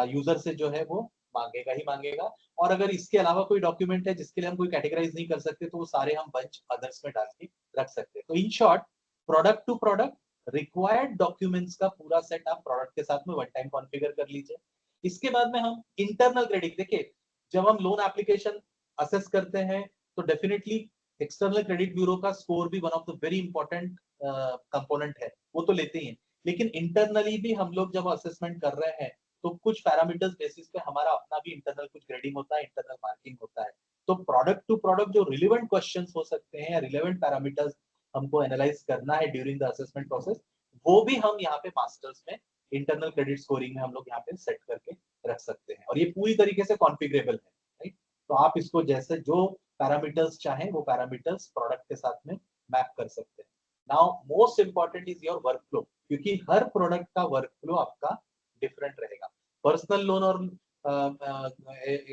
यूजर से जो है वो मांगेगा ही मांगेगा। और अगर इसके अलावा कोई डॉक्यूमेंट है जिसके लिए हम कोई कैटेगराइज नहीं कर सकते तो वो सारे हम बंच अदर्स में डाल के रख सकते हैं। तो in short product to product required documents का पूरा सेट आप प्रोडक्ट के साथ में वन टाइम कॉन्फ़िगर कर लीजिए। इसके बाद में हम इंटरनल क्रेडिट, देखिए जब हम लोन एप्लीकेशन असेस करते हैं तो डेफिनेटली एक्सटर्नल क्रेडिट ब्यूरो का स्कोर भी one of the very important component है, वो तो लेते ही हैं, लेकिन इंटरनली भी हम लोग जब असेसमेंट कर रहे हैं तो कुछ पैरामीटर्स बेसिस पे हमारा अपना भी इंटरनल कुछ ग्रेडिंग होता है, इंटरनल मार्किंग होता है। तो प्रोडक्ट टू प्रोडक्ट जो रिलेवेंट क्वेश्चंस हो सकते हैं या रिलेवेंट पैरामीटर्स हमको एनालाइज करना है ड्यूरिंग द असेसमेंट प्रोसेस, वो भी हम यहाँ पे मास्टर्स में इंटरनल क्रेडिट स्कोरिंग में हम लोग यहाँ पे सेट करके रख सकते हैं और ये पूरी तरीके से कॉन्फ़िगरेबल है, राइट। तो आप इसको जैसे जो पैरामीटर्स चाहें वो पैरामीटर्स प्रोडक्ट के साथ में मैप कर सकते हैं। Now most important is your workflow, क्योंकि हर प्रोडक्ट का वर्कफ्लो आपका डिफरेंट रहेगा। पर्सनल लोन और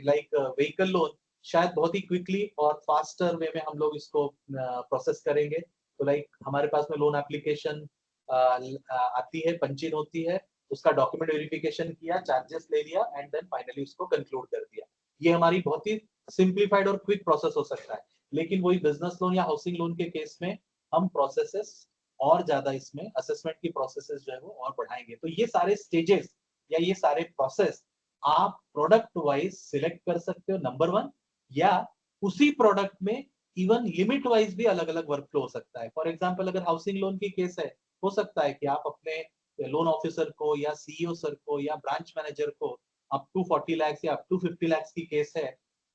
लाइक व्हीकल लोन शायद बहुत ही क्विकली और फास्टर वे में हम लोग इसको प्रोसेस करेंगे। तो लाइक हमारे पास में लोन एप्लीकेशन आती है, पंचिन होती है, उसका डॉक्यूमेंट वेरिफिकेशन किया, चार्जेस ले लिया एंड देन फाइनली उसको कंक्लूड कर दिया। ये हमारी बहुत ही सिंप्लीफाइड और क्विक प्रोसेस हो सकता है, लेकिन वही बिजनेस लोन या हाउसिंग लोन के केस में हम प्रोसेसेस और ज्यादा इसमें असेसमेंट की प्रोसेसेस जो है वो और बढ़ाएंगे। तो ये सारे स्टेजेस या ये सारे प्रोसेस आप प्रोडक्ट वाइज सिलेक्ट कर सकते हो नंबर 1, या उसी प्रोडक्ट में इवन लिमिट वाइज भी अलग अलग वर्कफ्लो हो सकता है। फॉर एग्जांपल अगर हाउसिंग लोन की केस है, हो सकता है कि आप अपने लोन ऑफिसर को या सीईओ सर को या ब्रांच मैनेजर को अप टू 40 लाख या अप टू 50 लाख की केस है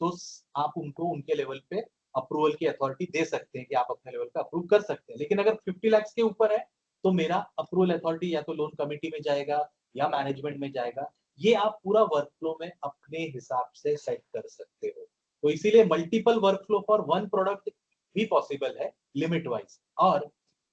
तो आप उनको उनके लेवल पे अप्रूवल की अथॉरिटी दे सकते हैं कि आप अपने लेवल पे अप्रूव कर सकते हैं। लेकिन अगर 50 लाख के ऊपर है तो मेरा अप्रूवल अथॉरिटी या तो लोन कमिटी में जाएगा या मैनेजमेंट में जाएगा। ये आप पूरा वर्कफ्लो में अपने हिसाब से सेट कर सकते हो। तो इसीलिए multiple workflow for one product भी पॉसिबल है लिमिट वाइज। और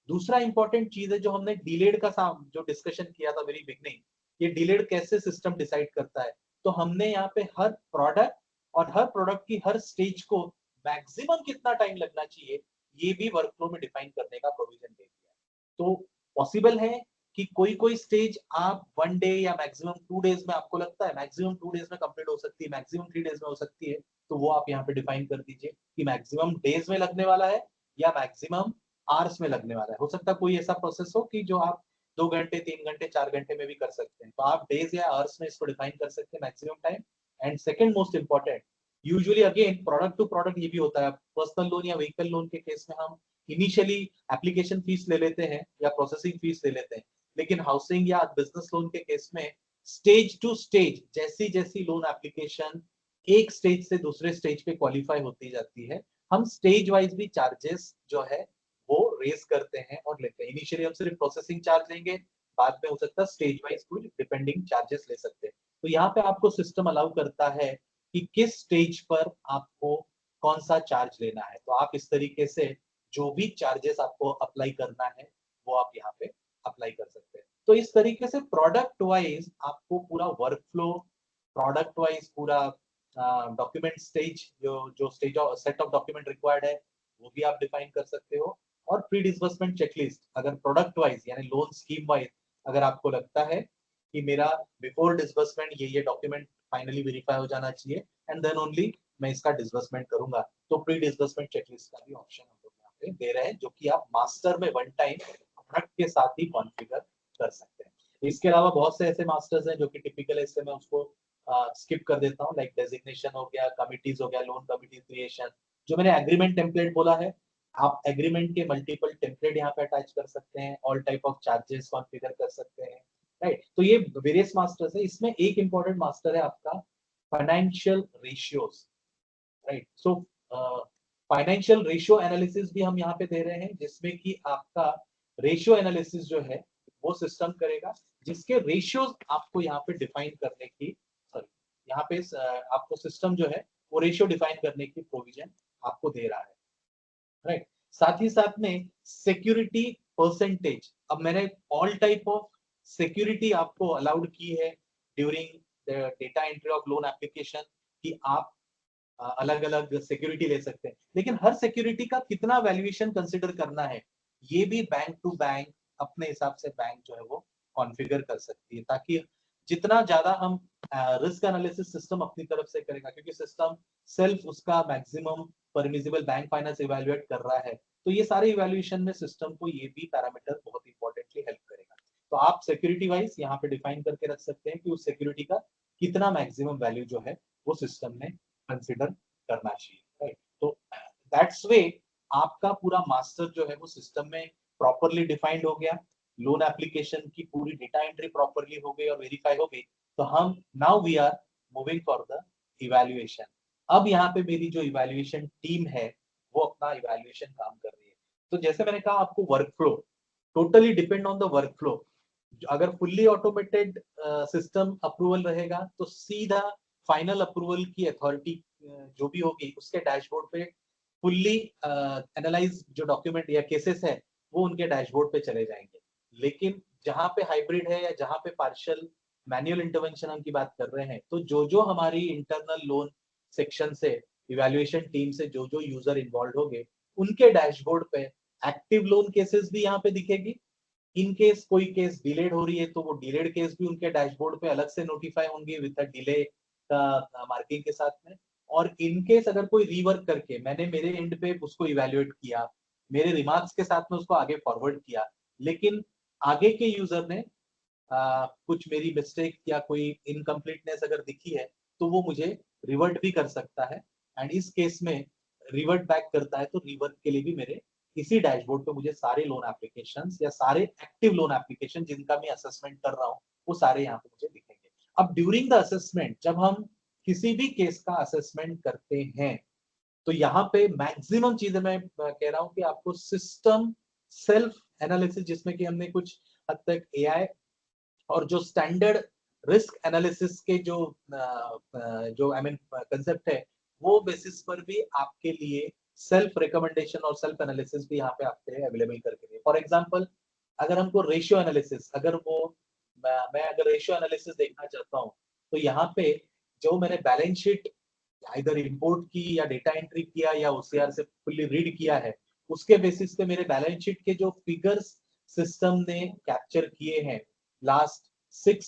दूसरा इंपॉर्टेंट चीज है जो हमने डिलेड का जो डिस्कशन किया था वेरी बिगनिंग, ये डिलेड कैसे सिस्टम डिसाइड करता है। तो हमने यहाँ पे हर प्रोडक्ट और हर प्रोडक्ट की हर स्टेज को मैक्सिमम कितना टाइम लगना चाहिए ये भी वर्कफ्लो में डिफाइन करने का प्रोविजन दे दिया है। तो पॉसिबल है कि कोई स्टेज आप 1 डे या मैक्सिमम 2 डेज में आपको लगता है, मैक्सिमम 2 डेज में कंप्लीट हो सकती है, मैक्सिमम 3 डेज में हो सकती है, तो वो आप यहाँ पे डिफाइन कर दीजिए कि मैक्सिमम डेज में लगने वाला है या मैक्सिमम आवर्स में लगने वाला है। हो सकता है कोई ऐसा प्रोसेस हो कि जो आप 2 घंटे, 3 घंटे, 4 घंटे में भी कर सकते हैं, तो आप डेज या आवर्स में इसको डिफाइन कर सकते हैं maximum time. And second most important, usually again product to product ये भी होता है। पर्सनल लोन या व्हीकल लोन के केस में हम इनिशियली एप्लीकेशन फीस ले लेते हैं या प्रोसेसिंग फीस ले लेते हैं, लेकिन हाउसिंग या बिजनेस लोन के केस में स्टेज टू स्टेज जैसी जैसी लोन एप्लीकेशन एक स्टेज से दूसरे स्टेज पे क्वालिफाई होती जाती है, हम स्टेज वाइज भी चार्जेस जो है वो रेज करते हैं और लेते हैं। इनिशियली हम सिर्फ प्रोसेसिंग चार्ज लेंगे, बाद में हो सकता है स्टेज वाइज कुछ डिपेंडिंग चार्जेस ले सकते हैं। तो यहाँ पे आपको सिस्टम अलाउ करता है कि किस स्टेज पर आपको कौन सा चार्ज लेना है। तो आप इस तरीके से जो भी चार्जेस आपको अप्लाई करना है वो आप यहाँ पे अप्लाई कर सकते हैं। तो इस तरीके से प्रोडक्ट वाइज आपको पूरा वर्कफ्लो, प्रोडक्ट वाइज पूरा डॉक्यूमेंट स्टेज जो stage of set of document required है वो भी आप डिफाइन कर सकते हो। और प्री डिसबर्समेंट चेकलिस्ट अगर प्रोडक्ट वाइज यानी लोन स्कीम वाइज अगर आपको लगता है कि मेरा बिफोर डिसबर्समेंट ये डॉक्यूमेंट फाइनली वेरीफाई हो जाना चाहिए एंड देन ओनली मैं इसका डिसबर्समेंट करूंगा, तो प्री डिसबर्समेंट चेकलिस्ट का भी ऑप्शन हम लोग यहाँ पे दे रहे हैं, जो कि आप मास्टर में वन टाइम प्रोडक्ट के साथ ही कॉन्फ़िगर कर सकते हैं। इसके अलावा बहुत से ऐसे मास्टर्स हैं जो कि टिपिकल, इससे मैं उसको स्किप कर देता हूँ, लाइक डेजिग्नेशन हो गया, कमिटीज हो गया, लोन कमिटी क्रिएशन। जो मैंने एग्रीमेंट टेम्पलेट बोला है, आप एग्रीमेंट के मल्टीपल टेम्पलेट यहाँ पे अटैच कर सकते हैं, all type of charges configure कर सकते हैं, राइट। तो ये वेरियस मास्टर्स है। इसमें एक इंपॉर्टेंट मास्टर है आपका financial ratios, right. So financial ratio analysis भी हम यहाँ पे दे रहे हैं, जिसमें कि आपका रेशियो एनालिसिस जो है वो सिस्टम करेगा, जिसके रेशियोज आपको यहाँ पे डिफाइन करने की, सॉरी यहाँ पे आपको सिस्टम जो है वो रेशियो डिफाइन करने की प्रोविजन आपको दे रहा है, राइट। साथ ही साथ में सिक्योरिटी परसेंटेज, अब मैंने ऑल टाइप ऑफ सिक्योरिटी आपको अलाउड की है during the data entry of loan application, कि आप अलग अलग सिक्योरिटी ले सकते हैं, लेकिन हर सिक्योरिटी का कितना वैल्यूएशन कंसिडर करना है ये भी बैंक टू बैंक अपने हिसाब से बैंक जो है वो कॉन्फ़िगर कर सकती है, ताकि जितना ज्यादा हम रिस्क एनालिसिस सिस्टम अपनी तरफ से करेगा, क्योंकि सिस्टम सेल्फ उसका maximum permissible bank finance evaluate कर रहा है, तो ये सारे इवैल्यूएशन में सिस्टम को ये भी पैरामीटर बहुत इंपॉर्टेंटली हेल्प करेगा। तो आप सिक्योरिटी वाइज यहाँ पे डिफाइन करके रख सकते हैं कि उस सिक्योरिटी का कितना मैक्सिमम वैल्यू जो है वो सिस्टम ने कंसिडर करना चाहिए, राइट। तो दैट्स वे आपका पूरा मास्टर जो है वो सिस्टम में प्रॉपरली डिफाइंड हो गया, लोन एप्लीकेशन की पूरी डेटा एंट्री प्रॉपरली हो गई और वेरीफाई हो गई, तो हम now we are moving for the evaluation. अब यहाँ पे मेरी जो इवैल्यूएशन टीम है वो अपना इवैल्यूएशन काम कर रही है। तो जैसे मैंने कहा आपको workflow totally depend on the workflow. अगर फुल्ली ऑटोमेटेड सिस्टम अप्रूवल रहेगा तो सीधा फाइनल अप्रूवल की अथॉरिटी जो भी होगी उसके डैशबोर्ड पे फुल्ली एनालाइज जो डॉक्यूमेंट या केसेस है वो उनके डैशबोर्ड पे चले जाएंगे। लेकिन जहां पे हाइब्रिड है या जहां पे पार्शियल मैनुअल इंटरवेंशन हम की बात कर रहे हैं, तो जो हमारी इंटरनल लोन सेक्शन से इवैल्यूएशन टीम से जो यूजर इन्वॉल्व हो गए उनके डैशबोर्ड पे एक्टिव लोन केसेस भी यहाँ पे दिखेगी। इन केस कोई केस डिलेड हो रही है तो वो डिलेड केस भी उनके डैशबोर्ड पे अलग से नोटिफाई होंगे विद डिले का मार्किंग के साथ में। और इन केस अगर कोई रीवर्क करके मैंने मेरे एंड पे उसको इवैल्यूएट किया, मेरे रिमार्क्स के साथ में उसको आगे फॉरवर्ड किया, लेकिन आगे के यूजर ने कुछ मेरी मिस्टेक या कोई इनकम्प्लीटनेस अगर दिखी है तो वो मुझे रिवर्ट भी कर सकता है। एंड इस केस में रिवर्ट बैक करता है तो रिवर्ट के लिए भी मेरे इसी डैशबोर्ड पे मुझे सारे लोन एप्लीकेशंस या सारे एक्टिव लोन एप्लीकेशन जिनका मैं असेसमेंट कर रहा हूँ वो सारे यहाँ पे मुझे दिखेंगे। अब ड्यूरिंग द असेसमेंट जब हम किसी भी केस का असेसमेंट करते हैं तो यहाँ पे मैक्सिमम चीजें मैं कह रहा हूँ कि आपको सिस्टम सेल्फ एनालिसिस, जिसमें कि हमने कुछ हद तक एआई और जो स्टैंडर्ड रिस्क एनालिसिस के जो आई मीन कंसेप्ट है वो बेसिस पर भी आपके लिए सेल्फ रिकमेंडेशन और सेल्फ एनालिसिस भी यहाँ पे आपके अवेलेबल करके दिए। फॉर एग्जांपल अगर हमको रेशियो एनालिसिस, अगर वो मैं अगर रेशियो एनालिसिस देखना चाहता हूँ तो यहाँ पे जो मैंने बैलेंस शीट इधर इंपोर्ट की या डेटा एंट्री किया या ओसीआर से फुल्ली रीड किया है, उसके बेसिस पे मेरे बैलेंस शीट के जो फिगर्स सिस्टम ने कैप्चर किए हैं लास्ट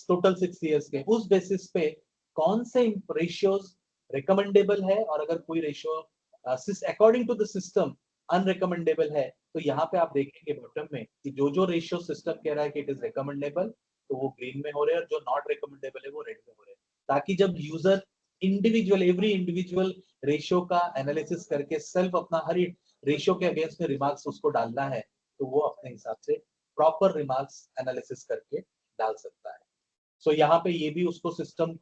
टोटल 6 इयर्स के, उस बेसिस पे कौन से रेशियोज रिकमेंडेबल है और अगर कोई ratio according to the system unrecommendable है तो यहाँ पे आप देखेंगे बॉटम में कि जो रेशियो सिस्टम कह रहा है कि इट इज रिकमेंडेबल तो वो ग्रीन में हो रहे हैं और जो नॉट रिकमेंडेबल है वो रेड में हो रहे हैं, ताकि जब user individual every individual ratio का एनालिसिस करके सेल्फ अपना हर रेशियो के अगेंस्ट में रिमार्क्स उसको डालना है तो वो अपने हिसाब से प्रॉपर रिमार्क्स एनालिसिस करके डाल सकता है। सो यहाँ पे ये भी उसको सिस्टम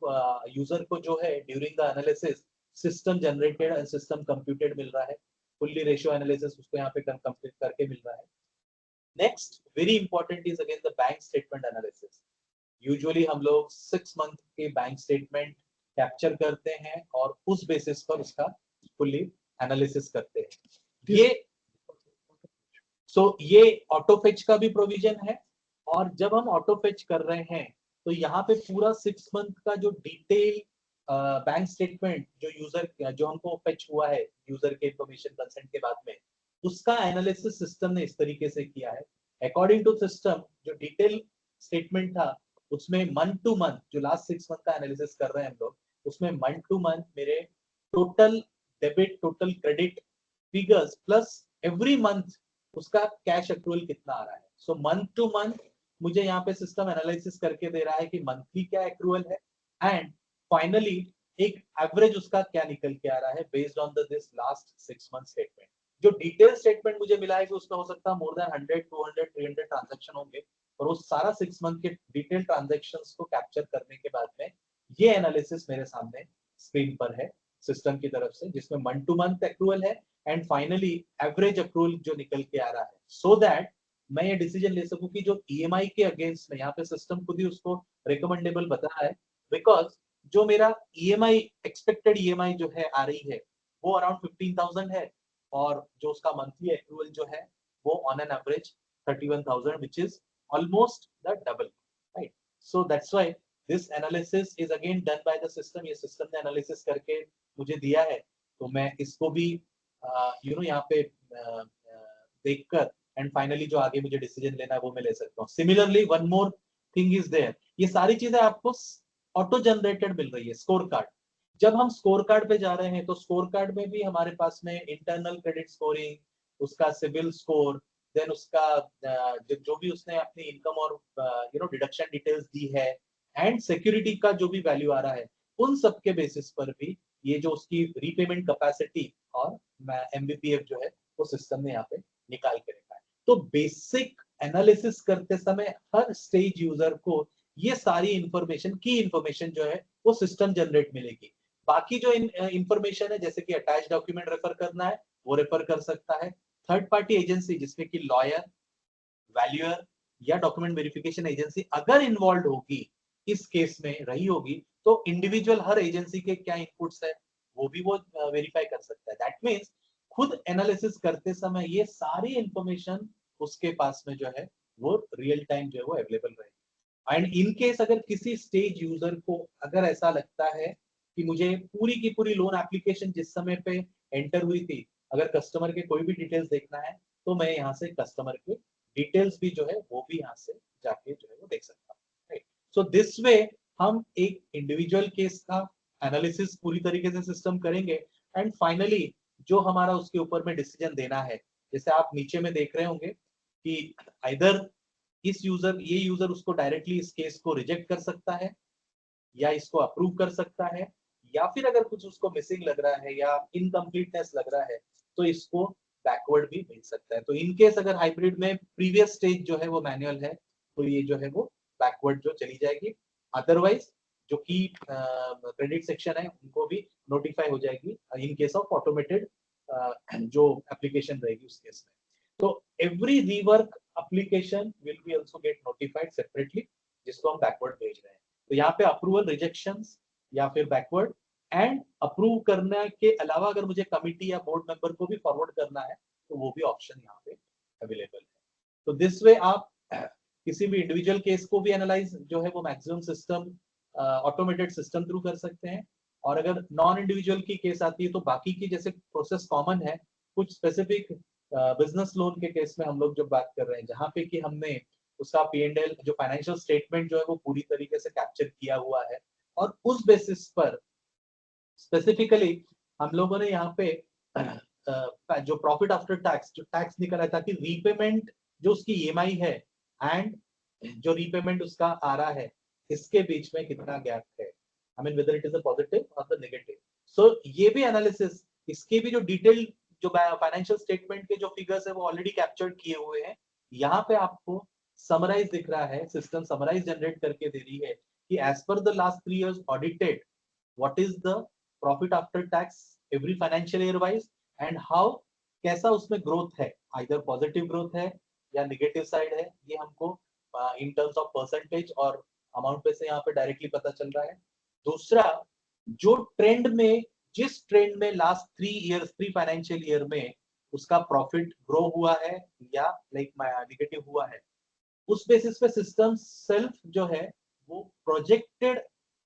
यूजर को जो है during the analysis system generated and system computed मिल रहा है, फुल्ली रेशियो एनालिसिस उसको यहाँ पे कंप्लीट करके मिल रहा है। Next very important is again the bank statement analysis. Usually हम लोग 6 मंथ के बैंक स्टेटमेंट कैप्चर करते हैं और उस बेसिस पर उसका फुल्ली एनालिसिस करते हैं। ये ऑटो फेच का भी प्रोविजन है और जब हम ऑटो फेच कर रहे हैं तो यहाँ पे पूरा 6 मंथ का जो डिटेल बैंक स्टेटमेंट जो यूजर जो हमको फेच हुआ है यूजर के इंफॉर्मेशन कंसेंट के बाद में, उसका एनालिसिस सिस्टम ने इस तरीके से किया है। अकॉर्डिंग टू सिस्टम जो डिटेल स्टेटमेंट था उसमें मंथ टू मंथ जो लास्ट 6 मंथ का एनालिसिस कर रहे हैं हम लोग, उसमें मंथ टू मंथ मेरे total debit total credit figures plus every month उसका कैश एक्रूवल कितना आ रहा है। सो मंथ टू मंथ मुझे यहाँ पे सिस्टम एनालिसिस करके दे रहा है कि मंथली क्या एक्रूवल है एंड फाइनली एक एवरेज उसका क्या निकल के आ रहा है based on this last 6 month statement. जो डिटेल स्टेटमेंट मुझे मिला है कि उसमें हो सकता है मोर देन 100 200 300 ट्रांजैक्शन होंगे और उस सारा 6 मंथ के डिटेल ट्रांजैक्शंस को कैप्चर करने के बाद में ये एनालिसिस मेरे सामने स्क्रीन पर है सिस्टम की तरफ से, जिसमें मंथ टू मंथ एक्रूवल है एंड फाइनली एवरेज एक्रूवल जो निकल के आ रहा है, सो दैट मैं ये डिसीजन ले सकूं कि जो ईएमआई के अगेंस्ट में यहाँ पे सिस्टम खुद ही उसको रिकमेंडेबल बता रहा है, बिकॉज जो मेरा ईएमआई एक्सपेक्टेड ईएमआई जो है आ रही है वो अराउंड 15,000 है, और जो उसका मंथली एक्रूवल जो है वो on an average 31,000, which is almost the double, right? So that's why this analysis is again done by the system. ये system ने analysis करके मुझे दिया है, तो मैं इसको भी यहाँ पे देखकर एंड फाइनली जो आगे मुझे डिसीजन लेना है वो मैं ले सकता हूँ. Similarly one more thing is there, ये सारी चीजें आपको ऑटो जनरेटेड मिल रही है. स्कोर कार्ड, जब हम स्कोर कार्ड पे जा रहे हैं तो स्कोर कार्ड में भी हमारे पास में इंटरनल क्रेडिट स्कोरिंग, उसका सिविल स्कोर, देन उसका जो भी उसने अपनी इनकम और डिडक्शन डिटेल्स दी है, एंड सिक्योरिटी का जो भी वैल्यू आ रहा है, उन सब के बेसिस पर भी ये जो उसकी रीपेमेंट कैपेसिटी और एमबीपीएफ जो है वो सिस्टम ने यहाँ पे निकाल के रखा है. तो बेसिक एनालिसिस करते समय हर स्टेज यूजर को ये सारी इंफॉर्मेशन की इंफॉर्मेशन जो है वो सिस्टम जनरेट मिलेगी. बाकी जो इंफॉर्मेशन है जैसे कि अटैच डॉक्यूमेंट रेफर करना है वो रेफर कर सकता है. थर्ड पार्टी एजेंसी जिसमें कि लॉयर, वैल्यूअर या डॉक्यूमेंट वेरिफिकेशन एजेंसी अगर इन्वॉल्व होगी, इस केस में रही होगी, तो इंडिविजुअल हर एजेंसी के क्या इनपुट्स है वो भी वो वेरीफाई कर सकता है. दैट मीन्स खुद एनालिसिस करते समय ये सारी इंफॉर्मेशन उसके पास में जो है वो रियल टाइम जो है वो अवेलेबल रहेगी. एंड इन केस अगर किसी स्टेज यूजर को अगर ऐसा लगता है कि मुझे पूरी की पूरी लोन एप्लीकेशन जिस समय पे एंटर हुई थी, अगर कस्टमर के कोई भी डिटेल्स देखना है तो मैं यहाँ से कस्टमर के डिटेल्स भी जो है वो भी यहाँ से जाके जो है वो देख सकता हूँ. राइट, सो दिस वे हम एक इंडिविजुअल केस का एनालिसिस पूरी तरीके से सिस्टम करेंगे, एंड फाइनली जो हमारा उसके ऊपर में डिसीजन देना है, जैसे आप नीचे में देख रहे होंगे कि आइदर ये यूजर उसको डायरेक्टली इस केस को रिजेक्ट कर सकता है या इसको अप्रूव कर सकता है, या फिर अगर कुछ उसको मिसिंग लग रहा है या इनकम्प्लीटनेस लग रहा है तो इसको बैकवर्ड भी मिल सकता है. तो इन केस अगर हाइब्रिड में प्रीवियस स्टेज जो है वो मैनुअल है तो ये जो है वो बैकवर्ड जो चली जाएगी. अदरवाइज जो की क्रेडिट सेक्शन है उनको भी नोटिफाई हो जाएगी इन केस ऑफ ऑटोमेटेड जो एप्लीकेशन रहेगी उस केस में. तो every rework application will be also get notified separately, जिसको हम बैकवर्ड भेज रहे हैं. तो यहाँ पे अप्रूवल, रिजेक्शंस या फिर बैकवर्ड, एंड अप्रूव करने के अलावा अगर मुझे कमिटी या बोर्ड मेंबर को भी फॉरवर्ड करना है तो वो भी ऑप्शन यहाँ पे अवेलेबल है. तो दिस वे आप किसी भी इंडिविजुअल केस को भी एनालाइज जो है वो maximum system automated system through कर सकते हैं. और अगर नॉन इंडिविजुअल की केस आती है तो बाकी की जैसे प्रोसेस कॉमन है, कुछ स्पेसिफिक बिजनेस लोन के केस में हम लोग जब बात कर रहे हैं जहां पे कि हमने उसका P&L जो फाइनेंशियल स्टेटमेंट जो है वो पूरी तरीके से कैप्चर किया हुआ है, और उस बेसिस पर स्पेसिफिकली हम लोगों ने यहाँ पे जो प्रॉफिट आफ्टर टैक्स जो टैक्स निकला है ताकि रीपेमेंट जो उसकी ईएमआई है एंड जो रीपेमेंट उसका आ रहा है इसके बीच में कितना गैप है, I mean whether it is a positive और द नेगेटिव. सो ये भी एनालिसिस, इसके भी जो डिटेल जो फाइनेंशियल स्टेटमेंट के जो फिगर्स है वो ऑलरेडी कैप्चर्ड किए हुए हैं. यहाँ पे आपको समराइज दिख रहा है, सिस्टम समराइज जनरेट करके दे रही है कि as per the last 3 years audited what is the profit after tax every financial year wise, and how कैसा उसमें ग्रोथ है, आइदर पॉजिटिव ग्रोथ है या नेगेटिव साइड है, ये हमको इन टर्म्स ऑफ परसेंटेज और अमाउंट पे से यहाँ पे डायरेक्टली पता चल रहा है. दूसरा, जो ट्रेंड में जिस ट्रेंड में लास्ट 3 फाइनेंशियल ईयर में उसका प्रॉफिट ग्रो हुआ है या लाइक नेगेटिव हुआ है, उस बेसिस पे सिस्टम सेल्फ जो है वो प्रोजेक्टेड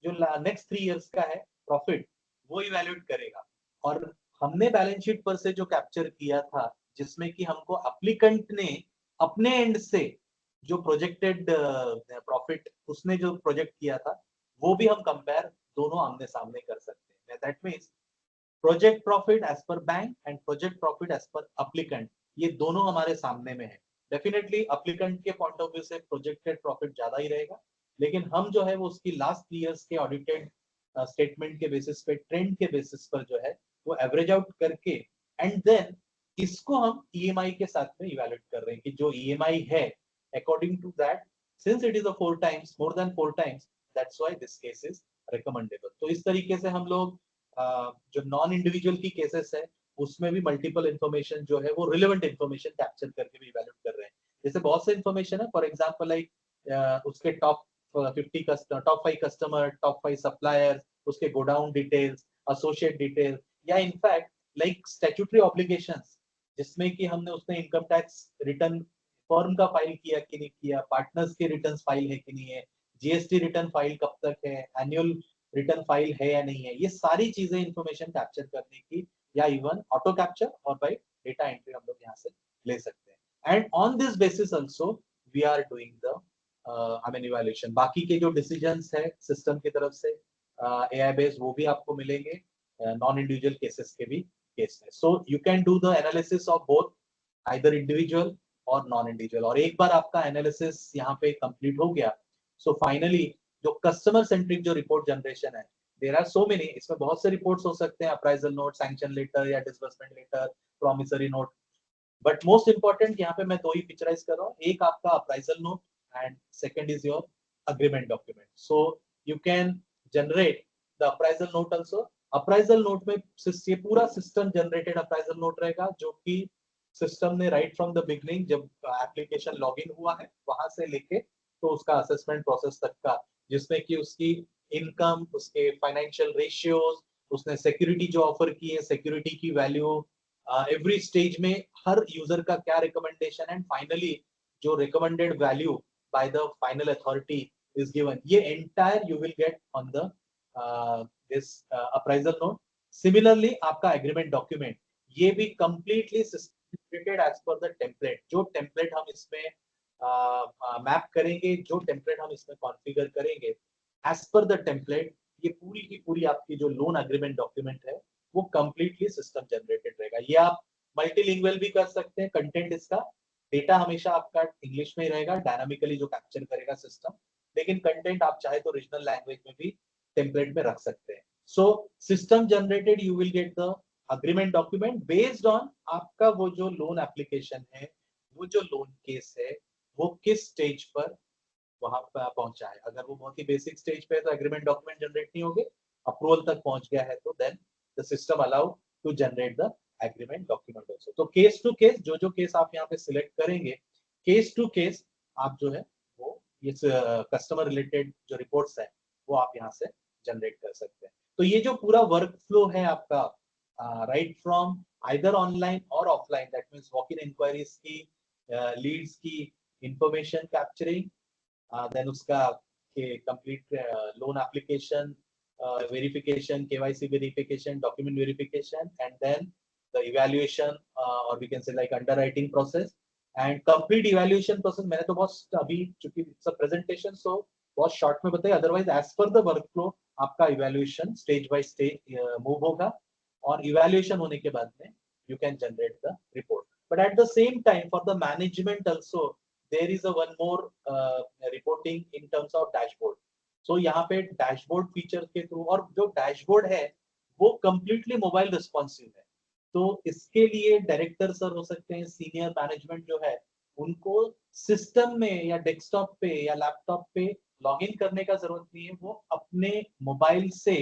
जो नेक्स्ट 3 years का है प्रॉफिट वो इवैल्यूएट करेगा. और हमने बैलेंस शीट पर से जो कैप्चर किया था जिसमें कि हमको एप्लीकेंट ने अपने एंड से जो प्रोजेक्टेड प्रॉफिट उसने जो प्रोजेक्ट किया था वो भी हम कंपेयर दोनों आमने सामने कर सकते हैं. That means project profit as per bank and project profit as per applicant, ये दोनों हमारे सामने में है. डेफिनेटली एप्लीकेंट के पॉइंट ऑफ व्यू से प्रोजेक्टेड प्रॉफिट ज्यादा ही रहेगा, लेकिन हम जो है वो उसकी लास्ट 3 years के ऑडिटेड स्टेटमेंट के बेसिस पे, ट्रेंड के बेसिस पर जो है वो एवरेज आउट करके एंड देन इसको हम ईएमआई के साथ में इवैल्यूएट कर रहे हैं कि जो ईएमआई है according to that, since it is a 4 times more than 4 times, that's why this case is recommendable. तो इस तरीके से हम लोग जो नॉन इंडिविजुअल की केसेस है उसमें भी मल्टीपल इंफॉर्मेशन जो है वो रिलेवेंट इंफॉर्मेशन कैप्चर करके भी इवैल्यूएट कर रहे हैं. जैसे बहुत से इंफॉर्मेशन है, फॉर एग्जांपल लाइक उसके top 50 top 5 customer, top 5 supplier, उसके गोडाउन डिटेल्स, एसोसिएट डिटेल, या इनफैक्ट लाइक स्टैट्यूटरी ऑब्लिगेशंस, जिसमें कि हमने उसने इनकम टैक्स रिटर्न फर्म का फाइल किया कि नहीं किया, पार्टनर्स के रिटर्न फाइल है कि नहीं है, जीएसटी रिटर्न फाइल कब तक है, एनुअल रिटर्न फाइल है या नहीं है, ये सारी चीजें इंफॉर्मेशन कैप्चर करने की, या इवन ऑटो कैप्चर और बाय डेटा एंट्री हम लोग यहाँ से ले सकते हैं। And on this basis also we are doing the I mean evaluation. बाकी के जो डिसीजंस है सिस्टम की तरफ से एआई बेस्ड, वो भी आपको मिलेंगे नॉन इंडिविजुअल केसेस के भी केस है। So you can do the analysis of both either individual और नॉन इंडिविजुअल। और एक बार आपका एनालिसिस यहाँ पे कंप्लीट हो गया, सो फाइनली जो कस्टमर सेंट्रिक जो रिपोर्ट जनरेशन है, देयर आर सो मेनी, इसमें बहुत से रिपोर्ट्स हो सकते हैं, अप्राइजल नोट, सैंक्शन लेटर या disbursement letter, promissory note, but most important यहाँ पे मैं दो ही पिक्चराइज कर रहा हूँ, एक आपका appraisal note and second is your agreement document. So you can generate the appraisal note also. Appraisal note में ये पूरा सिस्टम जनरेटेड अप्राइजल नोट रहेगा, जो कि सिस्टम ने राइट फ्रॉम द बिगनिंग जब एप्लीकेशन लॉगिन हुआ है वहां से लेके तो उसका असेसमेंट प्रोसेस तक का, जिसमें कि उसकी इनकम, उसके फाइनेंशियल रेशियोज, उसने सिक्योरिटी जो ऑफर की है, सिक्योरिटी की वैल्यू, एवरी स्टेज में हर यूजर का क्या रिकमेंडेशन, एंड फाइनली जो recommended value by the final authority is given, ये entire you will get on the this appraisal note. Similarly आपका एग्रीमेंट डॉक्यूमेंट, ये भी completely systemated as per the template. जो टेम्पलेट हम इसमें मैप करेंगे, जो टेम्पलेट हम इसमें कॉन्फ़िगर करेंगे, एज पर द टेम्पलेट ये पूरी की पूरी आपकी जो लोन एग्रीमेंट डॉक्यूमेंट है वो कंप्लीटली सिस्टम जनरेटेड रहेगा। ये आप मल्टीलिंगुअल भी कर सकते हैं, कंटेंट इसका, डेटा हमेशा आपका इंग्लिश में ही रहेगा, डायनामिकली जो कैप्चर करेगा सिस्टम, लेकिन कंटेंट आप चाहे तो रीजनल लैंग्वेज में भी टेम्पलेट में रख सकते हैं। So system generated you will get the agreement document based on आपका वो जो लोन एप्लीकेशन है, वो जो लोन केस है, वो किस स्टेज पर वहां पर पहुंचा है। अगर वो बहुत ही बेसिक स्टेज पे है तो एग्रीमेंट डॉक्यूमेंट जनरेट नहीं होंगे, अप्रूवल तक पहुंच गया है तो then the system allow to generate the agreement document also. तो केस टू केस, जो जो केस आप यहाँ पे सिलेक्ट करेंगे, केस टू केस आप जो है वो इस कस्टमर रिलेटेड जो रिपोर्ट्स है वो आप यहाँ से जनरेट कर सकते हैं। तो ये जो पूरा वर्क फ्लो है आपका, राइट फ्रॉम आइदर ऑनलाइन और offline, that means walk in inquiries की, लीड्स की इंफॉर्मेशन कैप्चरिंग, देन उसका के complete loan application verification, KYC verification, document verification, and then the evaluation और we can say like underwriting process and complete evaluation process. मैंने तो बहुत अभी चूंकि इट्स अ प्रेजेंटेशन सो बहुत शॉर्ट में बताया, otherwise as per the workflow आपका evaluation stage by stage move होगा, और इवैल्यूएशन होने के बाद में you can generate the report. But at the same time for the management also there is a one more reporting in terms of dashboard. So यहाँ पे डैशबोर्ड फीचर के थ्रू, और जो डैशबोर्ड है वो कंप्लीटली मोबाइल रिस्पॉन्सिव है, तो इसके लिए डायरेक्टर सर हो सकते हैं, सीनियर मैनेजमेंट जो है उनको सिस्टम में या डेस्कटॉप पे या लैपटॉप पे लॉगिन करने का जरूरत नहीं है, वो अपने मोबाइल से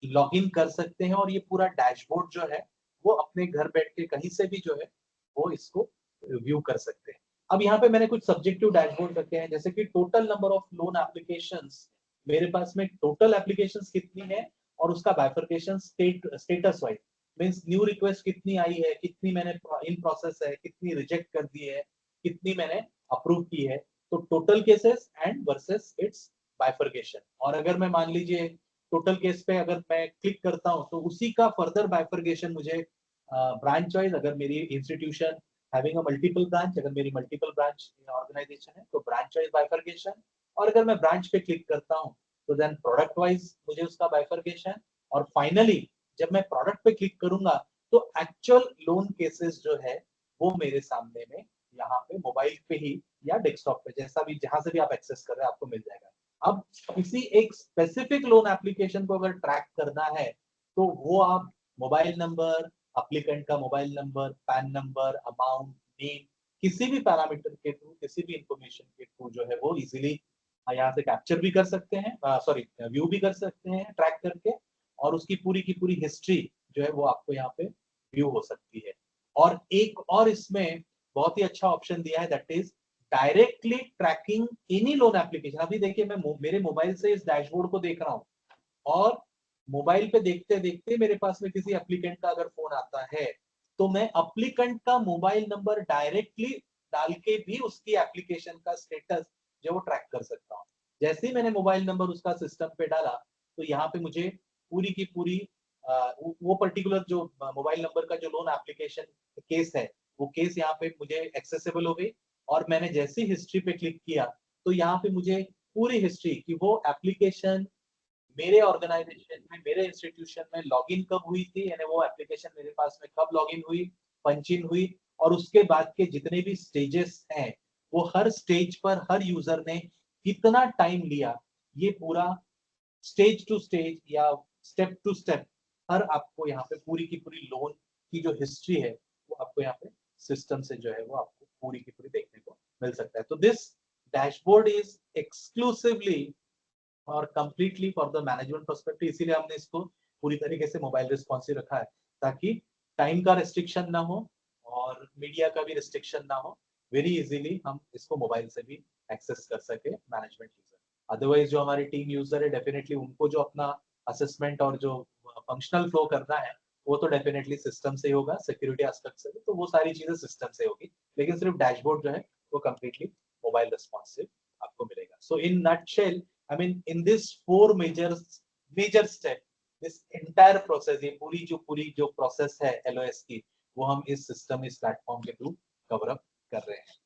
लॉगिन कर सकते हैं और ये पूरा डैशबोर्ड जो है वो अपने घर बैठ के कहीं से भी जो है वो इसको व्यू कर सकते हैं। अब यहाँ पे मैंने कुछ सब्जेक्टिव डैशबोर्ड रखे हैं, जैसे कि total number of loan applications, मेरे पास में टोटल एप्लीकेशंस कितनी है और उसका bifurcation status wise, means new request कितनी आई है, कितनी मैंने इन प्रोसेस है, कितनी रिजेक्ट कर दी है, कितनी मैंने अप्रूव की है, तो total cases and versus it's bifurcation. और अगर मैं मान लीजिए टोटल केस पे अगर मैं क्लिक करता हूं तो उसी का फर्दर बाइफरकेशन मुझे ब्रांच वाइज, अगर मेरी institution having a multiple branch, अगर मेरी मल्टीपल ब्रांच ऑर्गेनाइजेशन है तो ब्रांच वाइज बाइफरकेशन, और अगर मैं ब्रांच पे क्लिक करता हूं तो देन प्रोडक्ट वाइज मुझे उसका बाइफरकेशन, और फाइनली जब मैं प्रोडक्ट पे क्लिक करूंगा तो एक्चुअल लोन केसेस जो है वो मेरे सामने में यहाँ पे मोबाइल पे ही या डेस्कटॉप पे, जैसा भी जहां से भी आप एक्सेस कर रहे हैं आपको मिल जाएगा। अब किसी एक स्पेसिफिक लोन एप्लीकेशन को अगर ट्रैक करना है तो वो आप मोबाइल नंबर, एप्लीकेंट का mobile number, pan number, amount, name, किसी भी पैरामीटर के थ्रू, किसी भी इंफॉर्मेशन के थ्रू जो है वो इजीली यहाँ से कैप्चर भी कर सकते हैं, सॉरी व्यू भी कर सकते हैं ट्रैक करके, और उसकी पूरी की पूरी हिस्ट्री जो है वो आपको यहाँ पे व्यू हो सकती है। और एक और इसमें बहुत ही अच्छा ऑप्शन दिया है, that is directly tracking any loan application. अभी देखिए मैं मेरे मोबाइल से इस डैशबोर्ड को देख रहा हूँ और मोबाइल पे देखते देखते मेरे पास में किसी एप्लीकेंट का अगर फोन आता है तो मैं एप्लीकेंट का मोबाइल नंबर डायरेक्टली डाल के भी उसकी एप्लीकेशन का स्टेटस जो वो ट्रैक कर सकता हूँ। जैसे ही मैंने मोबाइल नंबर उसका सिस्टम पे डाला तो यहाँ पे मुझे पूरी की पूरी वो पर्टिकुलर जो मोबाइल नंबर का जो लोन एप्लीकेशन केस है वो केस यहाँ पे मुझे एक्सेसिबल हो गई। और मैंने जैसी हिस्ट्री पे क्लिक किया तो यहाँ पे मुझे पूरी हिस्ट्री कि वो एप्लीकेशन मेरे ऑर्गेनाइजेशन में, मेरे इंस्टीट्यूशन में लॉगिन कब हुई थी, यानी वो एप्लीकेशन मेरे पास में कब लॉगिन हुई, पंच इन हुई, और उसके बाद के जितने भी स्टेजेस हैं वो हर स्टेज पर हर यूजर ने कितना टाइम लिया, ये पूरा स्टेज टू स्टेज या स्टेप टू स्टेप हर आपको यहाँ पे पूरी की पूरी लोन की जो हिस्ट्री है वो आपको यहाँ पे सिस्टम से जो है वो आपको पूरी की पूरी देखने को मिल सकता है। तो दिस डैशबोर्ड इज एक्सक्लूसिवली और completely for the management perspective, इसीलिए हमने इसको पूरी तरीके से मोबाइल रिस्पॉन्सिव रखा है ताकि टाइम का रिस्ट्रिक्शन ना हो और मीडिया का भी रिस्ट्रिक्शन ना हो। वेरी इजीली हम इसको मोबाइल से भी एक्सेस कर सके मैनेजमेंट यूजर। अदरवाइज जो हमारी टीम यूजर है डेफिनेटली उनको जो अपना असेसमेंट और जो फंक्शनल फ्लो करना है वो तो डेफिनेटली सिस्टम से ही होगा, सिक्योरिटी एस्पेक्ट से भी, तो वो सारी चीजें सिस्टम से होगी, लेकिन सिर्फ डैशबोर्ड जो है वो कंप्लीटली मोबाइल रिस्पॉन्सिव आपको मिलेगा। So in nutshell I mean, in this four major step, this entire process, ये पूरी जो प्रोसेस है LOS की, वो हम इस सिस्टम, इस प्लेटफॉर्म के थ्रू कवर अप कर रहे हैं।